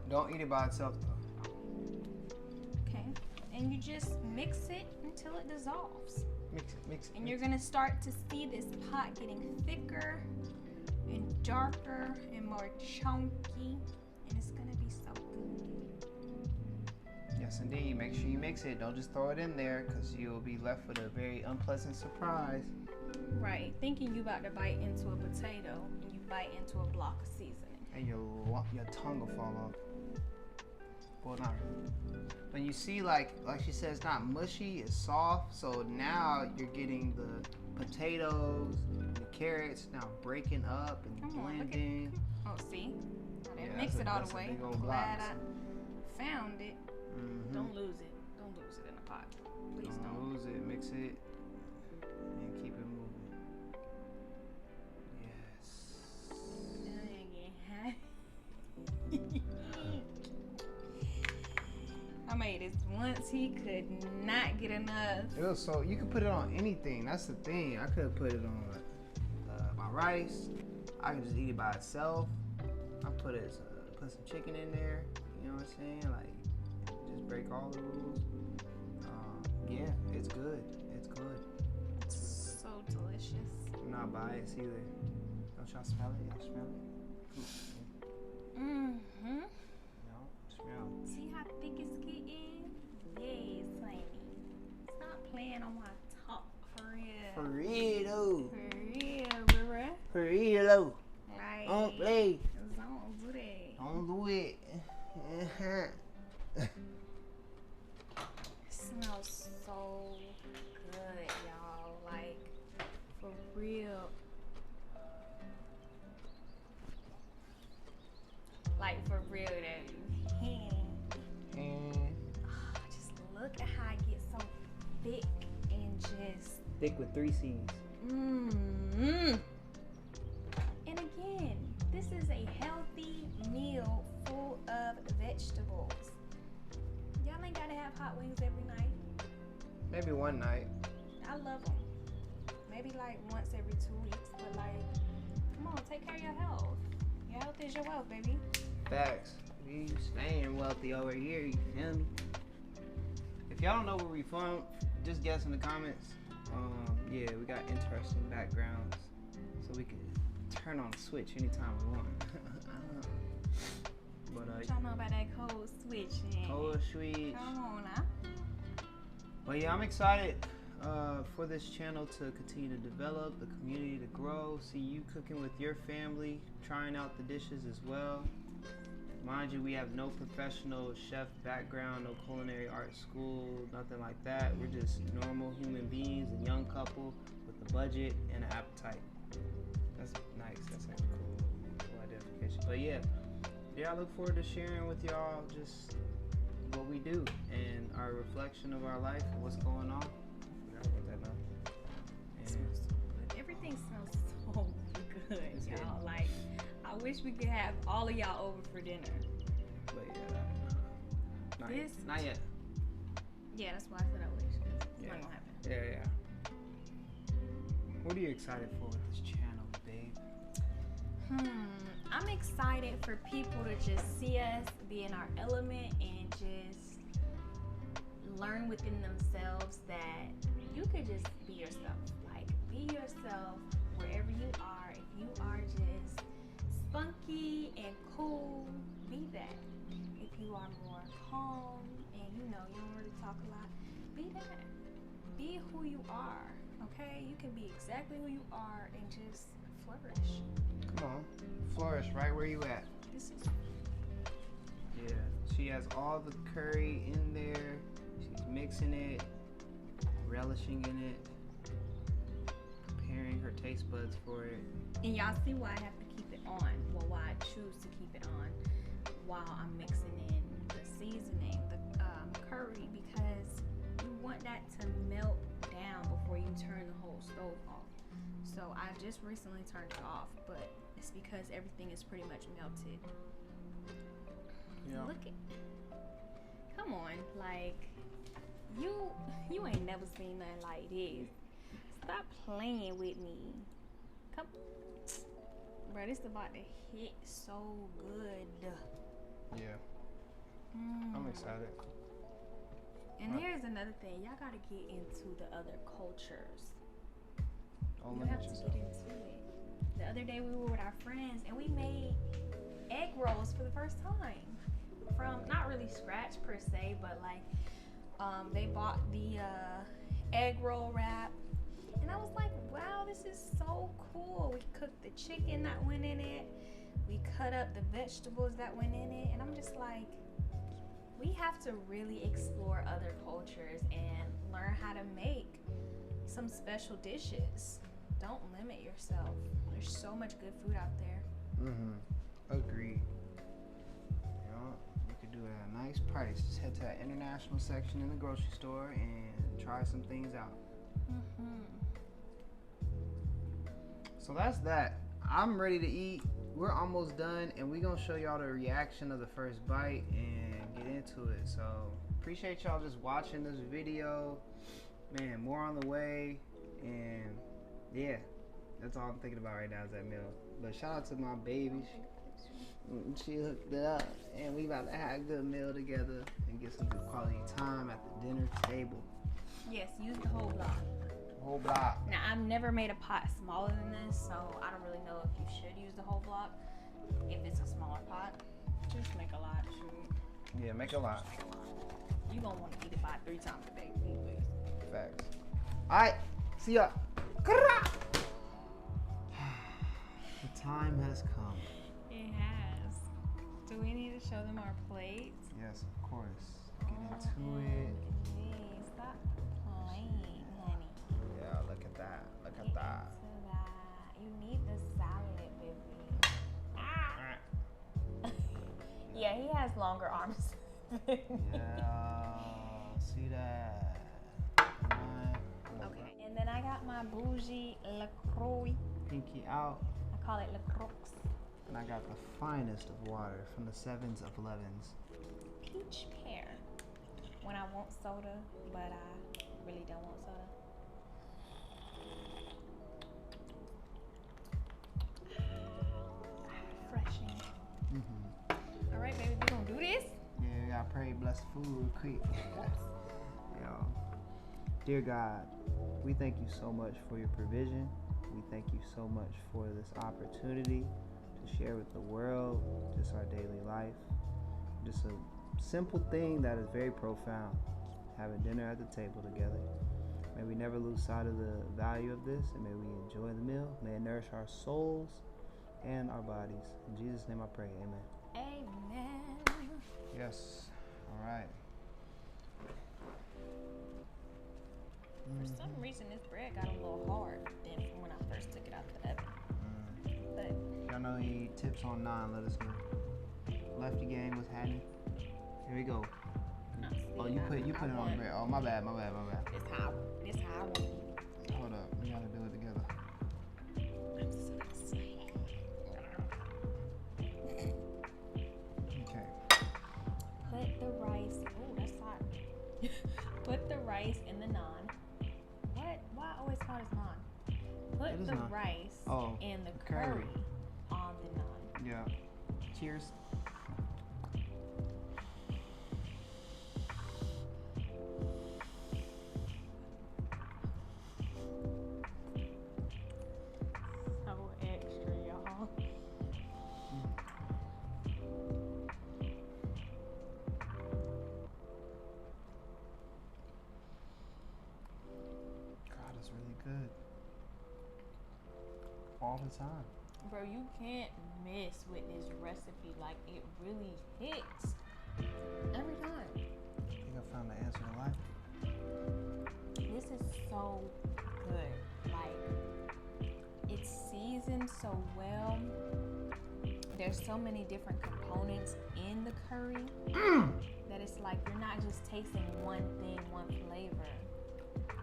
Don't eat it by itself though. Okay, and you just mix it until it dissolves. Mix it. And you're gonna start to see this pot getting thicker and darker and more chunky, and it's gonna be so good. Yes, indeed. Make sure you mix it. Don't just throw it in there because you'll be left with a very unpleasant surprise. Right, thinking you about to bite into a potato and you bite into a block of seasoning. And your tongue will fall off. Well, not really. When you see, like she said, it's not mushy, it's soft. So now you're getting the potatoes, the carrots now breaking up and blending. Oh, see? I didn't mix it all the way. Glad I found it. Mm-hmm. Don't lose it. Don't lose it in the pot. Please don't. Don't lose it. Mix it and keep it moving. Yes. I made this once. He could not get enough. It was so you could put it on anything. That's the thing. I could have put it on my rice. I could just eat it by itself. put some chicken in there. You know what I'm saying? Like, just break all the rules. Yeah, it's good. It's good. So delicious. I'm not biased either. Don't y'all smell it? Y'all smell it? Mm-hmm. No, smell. See how thick it's getting? Yes, honey. Stop playing on my top for real. For real though. For real, bro. For real though. Like, Don't play. Don't do that. Don't do it. It smells so good, y'all. Like, for real. Like, for real, though. Just look at how it gets so thick and just... Thick with 3 C's. And again, this is a healthy meal full of vegetables. Y'all ain't gotta have hot wings every night. Maybe one night. I love them. Maybe like once every 2 weeks, but like, come on, take care of your health. Your health is your wealth, baby. Facts. We staying wealthy over here, you feel me? If y'all don't know where we from, just guess in the comments. Yeah, we got interesting backgrounds, so we can turn on the switch anytime we want. But Y'all know about that code switching. code switch. Come on now. But yeah, I'm excited for this channel to continue to develop, the community to grow, see you cooking with your family, trying out the dishes as well. Mind you, we have no professional chef background, no culinary arts school, nothing like that. We're just normal human beings, a young couple with a budget and an appetite. That's nice. That's like cool identification. But yeah, I look forward to sharing with y'all just what we do and our reflection of our life and what's going on. I forgot about that now. And Everything smells so good, y'all. Like, I wish we could have all of y'all over for dinner. but yeah, not yet. Yeah, that's why I said I wish. It's Yeah. not gonna happen. Yeah. What are you excited for with this channel, babe? I'm excited for people to just see us be in our element and just learn within themselves that you could just be yourself. Like, be yourself wherever you are. If you are just spunky and cool, be that. If you are more calm and you don't really talk a lot, be that. Be who you are, okay? You can be exactly who you are and just flourish. Come on, flourish right where you at. This is Yeah, she has all the curry in there. She's mixing it, relishing in it, preparing her taste buds for it. And y'all see why I have to keep it on. Well, why I choose to keep it on while I'm mixing in the seasoning, the curry, because you want that to melt down before you turn the whole stove off. So I just recently turned it off, but it's because everything is pretty much melted. Yeah. Look at, come on, like you ain't never seen nothing like this. Stop playing with me. Come, bro, this about to hit so good. Yeah. I'm excited. And here's another thing, y'all gotta get into the other cultures. Don't You have limit to yourself. get into it. The other day we were with our friends and we made egg rolls for the first time. From not really scratch per se, but like they bought the egg roll wrap. And I was like, wow, this is so cool. We cooked the chicken that went in it. We cut up the vegetables that went in it. And I'm just like, we have to really explore other cultures and learn how to make some special dishes. Don't limit yourself. There's so much good food out there. Agreed. You know, you could do it at a nice price. Just head to that international section in the grocery store and try some things out. So that's that. I'm ready to eat. We're almost done, and we're gonna show y'all the reaction of the first bite and get into it. So appreciate y'all just watching this video. Man, more on the way, and yeah, that's all I'm thinking about right now is that meal. But shout out to my babies. She hooked it up, and we about to have a good meal together and get some good quality time at the dinner table. Yes, use the whole block. Whole block. Now, I've never made a pot smaller than this, so I don't really know if you should use the whole block. If it's a smaller pot, just make a lot. Shoot. Yeah, make a lot. Make a lot. You gonna want to eat it by 3 times a day, anyways. Facts. All right, see ya. The time has come. It has. Do we need to show them our plates? Yes, of course. Get into it. Stop playing, honey. Yeah, look at that. Look Get at that. into that. You need the salad, baby. Ah! Yeah, he has longer arms. Yeah, see that. Okay, and then I got my bougie LaCroix. Pinky out. I call it LaCroix. And I got the finest of water from the 7s of 11s. Peach pear. When I want soda, but I really don't want soda. Refreshing. All right, baby, we gonna do this? Yeah, we gotta pray, bless the food real quick. Yo, dear God, we thank you so much for your provision. We thank you so much for this opportunity to share with the world just our daily life. Just a simple thing that is very profound. Having dinner at the table together. May we never lose sight of the value of this, and may we enjoy the meal. May it nourish our souls and our bodies. In Jesus' name I pray, amen. Amen. Yes. All right. For some reason, this bread got a little hard than from when I first took it out the oven. But Y'all know any tips on naan, let us know. Lefty game was Hattie. Here we go. no, Oh, you put it on the bread. Oh, my bad. This how I want it. Hold up, we gotta do it together. I'm so excited. Okay. Put the rice. Oh, that's hot. Put the rice in the naan. What? Why I always call this naan? Put It is the naan. rice Oh, and the curry. curry on the naan. Yeah. Cheers. So extra, y'all. God, it's really good. All the time. Bro, you can't miss with this recipe. Like, it really hits every time. I think I found the answer to life. This is so good. Like, it's seasoned so well. There's so many different components in the curry that it's like you're not just tasting one thing, one flavor.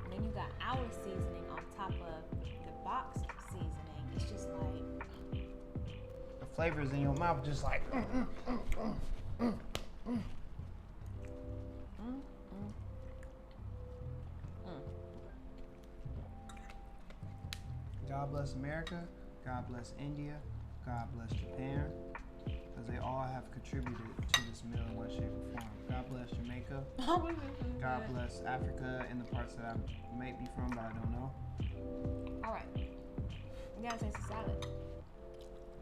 And then you got our seasoning on top of the box seasoning. It's just like, The flavors in your mouth just like. God bless America. God bless India. God bless Japan. Because they all have contributed to this meal in one shape or form. God bless Jamaica. God bless Africa and the parts that I may be from, but I don't know. all right, you gotta taste the salad.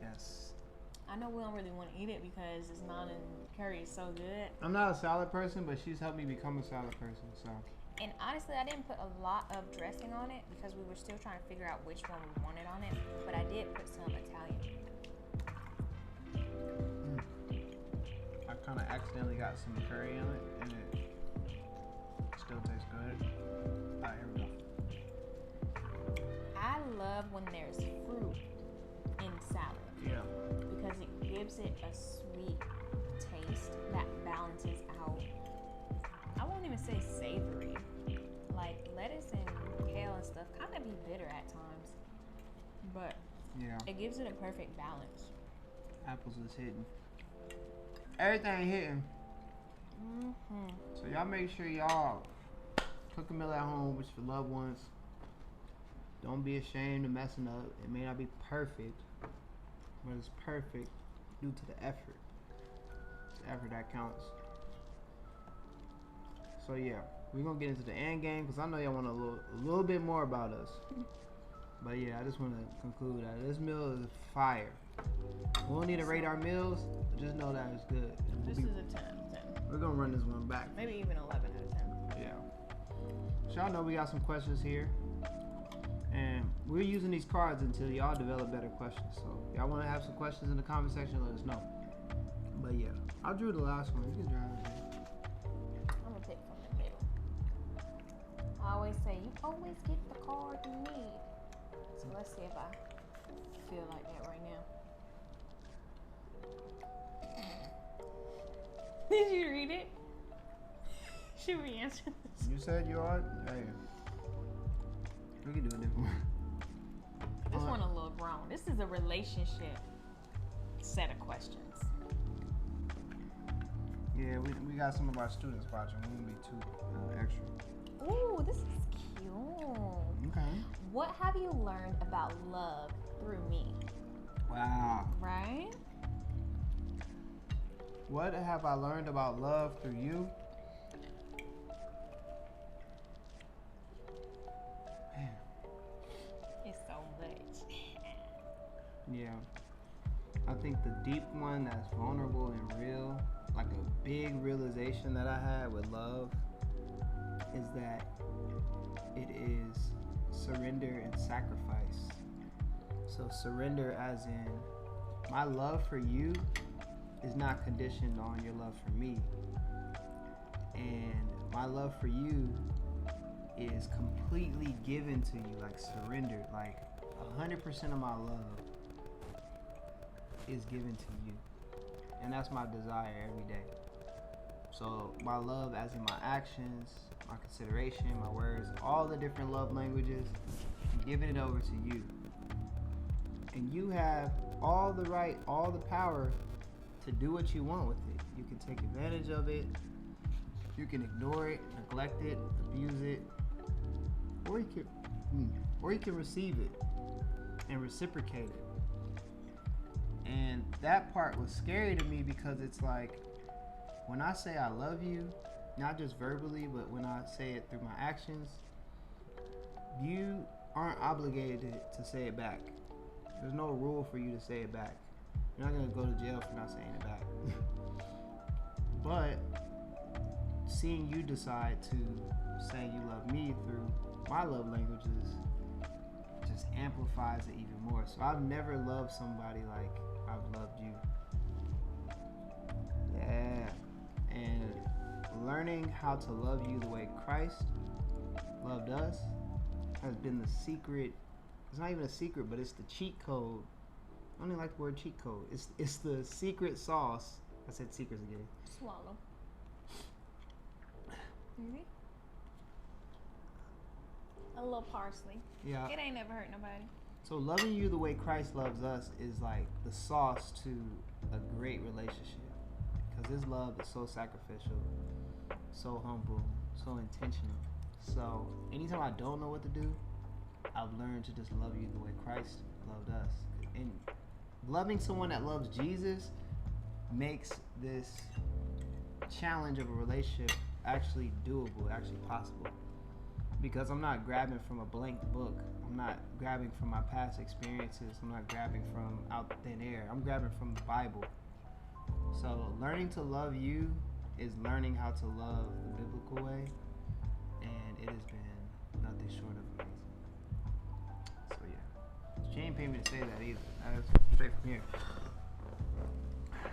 Yes. I know we don't really want to eat it because it's not in curry. It's so good. I'm not a salad person, but she's helped me become a salad person, so. And honestly, I didn't put a lot of dressing on it because we were still trying to figure out which one we wanted on it. But I did put some Italian. I kind of accidentally got some curry in it, and it still tastes good. Alright, here we go. I love when there's fruit in salad Yeah. because it gives it a sweet taste that balances out. I won't even say savory. Like lettuce and kale and stuff kind of be bitter at times, but Yeah. it gives it a perfect balance. Apples is hitting. Everything hitting. So y'all make sure y'all cook a meal at home with your loved ones. Don't be ashamed of messing up. It may not be perfect, but it's perfect due to the effort. It's the effort that counts. So yeah, we're gonna get into the end game because I know y'all want a little bit more about us. But yeah, I just want to conclude that this meal is fire. We don't need to rate our meals, but just know that it's good. This is a 10 out of 10. We're gonna run this one back. Maybe even 11 out of 10. Yeah. So y'all know we got some questions here. And we're using these cards until y'all develop better questions. So y'all want to have some questions in the comment section, let us know. But yeah, I drew the last one. You can draw it. I'm gonna pick from the middle. I always say you always get the card you need. So let's see if I feel like that right now. Did you read it? Should we answer this? You said you are? Hey. We can do a different one. This one a little grown. This is a relationship set of questions. Yeah, we got some of our students watching. We won't be too extra. Ooh, this is cute. Okay. What have you learned about love through me? Wow. Right? What have I learned about love through you? Man. It's so much. Yeah. I think the deep one that's vulnerable and real, like a big realization that I had with love, is that it is surrender and sacrifice. So surrender as in my love for you is not conditioned on your love for me. And my love for you is completely given to you, like surrendered, like 100% of my love is given to you. And that's my desire every day. So my love as in my actions, my consideration, my words, all the different love languages, I'm giving it over to you. And you have all the right, all the power to do what you want with it. You can take advantage of it. You can ignore it, neglect it, abuse it, or you can receive it and reciprocate it. And that part was scary to me because it's like when I say I love you, not just verbally, but when I say it through my actions, you aren't obligated to say it back. There's no rule for you to say it back. You're not gonna go to jail for not saying it back. But seeing you decide to say you love me through my love languages just amplifies it even more. So I've never loved somebody like I've loved you. Yeah. And learning how to love you the way Christ loved us has been the secret. It's not even a secret, but it's the cheat code. I don't even like the word cheat code. It's the secret sauce. I said secrets again. Swallow. Mm-hmm. A little parsley. Yeah. It ain't never hurt nobody. So loving you the way Christ loves us is like the sauce to a great relationship. Because his love is so sacrificial, so humble, so intentional. So anytime I don't know what to do, I've learned to just love you the way Christ loved us. And loving someone that loves Jesus makes this challenge of a relationship actually doable, actually possible. Because I'm not grabbing from a blank book. I'm not grabbing from my past experiences. I'm not grabbing from out thin air. I'm grabbing from the Bible. So learning to love you is learning how to love the biblical way. And it has been nothing short of amazing. So yeah. She ain't paid me to say that either. That was straight from here.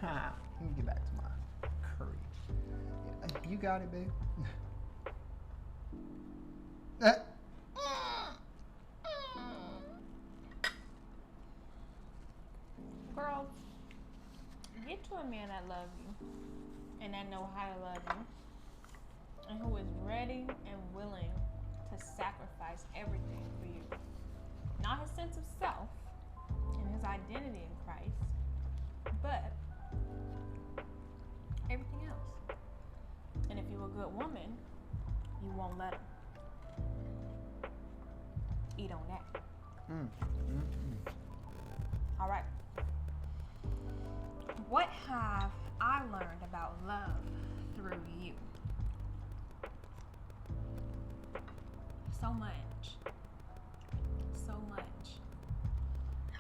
Let me get back to my curry. Yeah, you got it, babe. Girls, get to a man that loves you and that know how to love you and who is ready and willing to sacrifice everything for you. Not his sense of self and his identity in Christ, but everything else. And if you're a good woman, you won't let him eat on that. All right. What have I learned about love through you? So much. So much.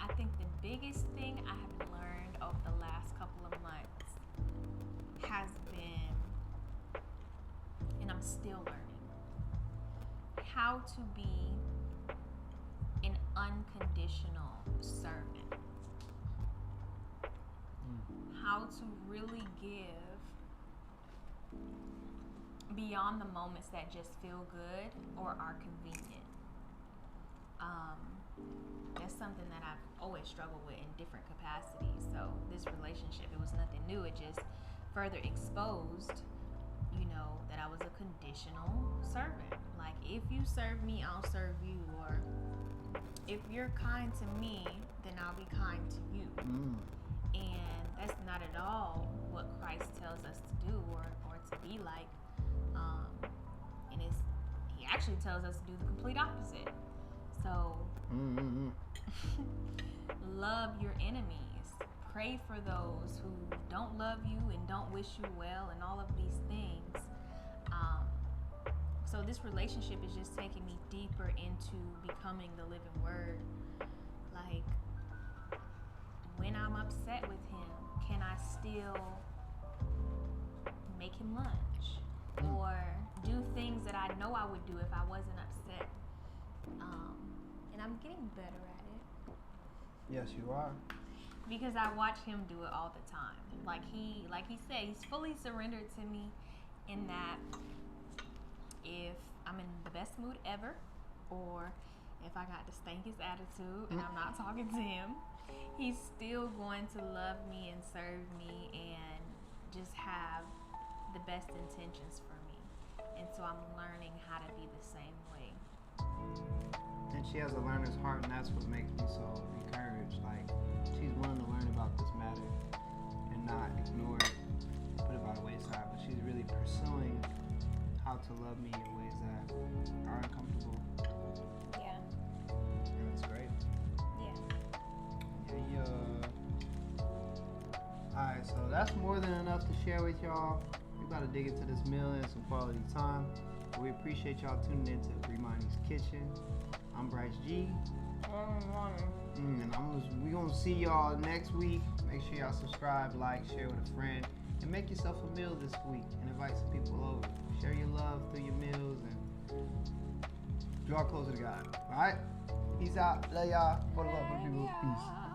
I think the biggest thing I have learned over the last couple of months has been, and I'm still learning, how to be an unconditional servant. How to really give beyond the moments that just feel good or are convenient. That's something that I've always struggled with in different capacities. So this relationship, it was nothing new. It just further exposed, that I was a conditional servant. Like, if you serve me, I'll serve you. Or if you're kind to me, then I'll be kind to you. And that's not at all what Christ tells us to do or to be like. And he actually tells us to do the complete opposite. So, love your enemies. Pray for those who don't love you and don't wish you well and all of these things. So this relationship is just taking me deeper into becoming the living word. Like, when I'm upset with him, can I still make him lunch? Or do things that I know I would do if I wasn't upset? And I'm getting better at it. Yes, you are. Because I watch him do it all the time. Like he said, he's fully surrendered to me in that if I'm in the best mood ever, or if I got the stankiest attitude and I'm not talking to him, he's still going to love me and serve me and just have the best intentions for me. And so I'm learning how to be the same way. And she has a learner's heart, and that's what makes me so encouraged. Like, she's willing to learn about this matter and not ignore it, put it by the wayside, but she's really pursuing how to love me in ways that are uncomfortable. Yeah. And it's great. Yeah. Alright, so that's more than enough to share with y'all. We about to dig into this meal and some quality time. But we appreciate y'all tuning in to Brimani's Kitchen. I'm Bryce G. And we gonna see y'all next week. Make sure y'all subscribe, like, share with a friend, and make yourself a meal this week and invite some people over. Share your love through your meals and draw closer to God. Alright? Peace out. Love y'all. For the love of people. Peace.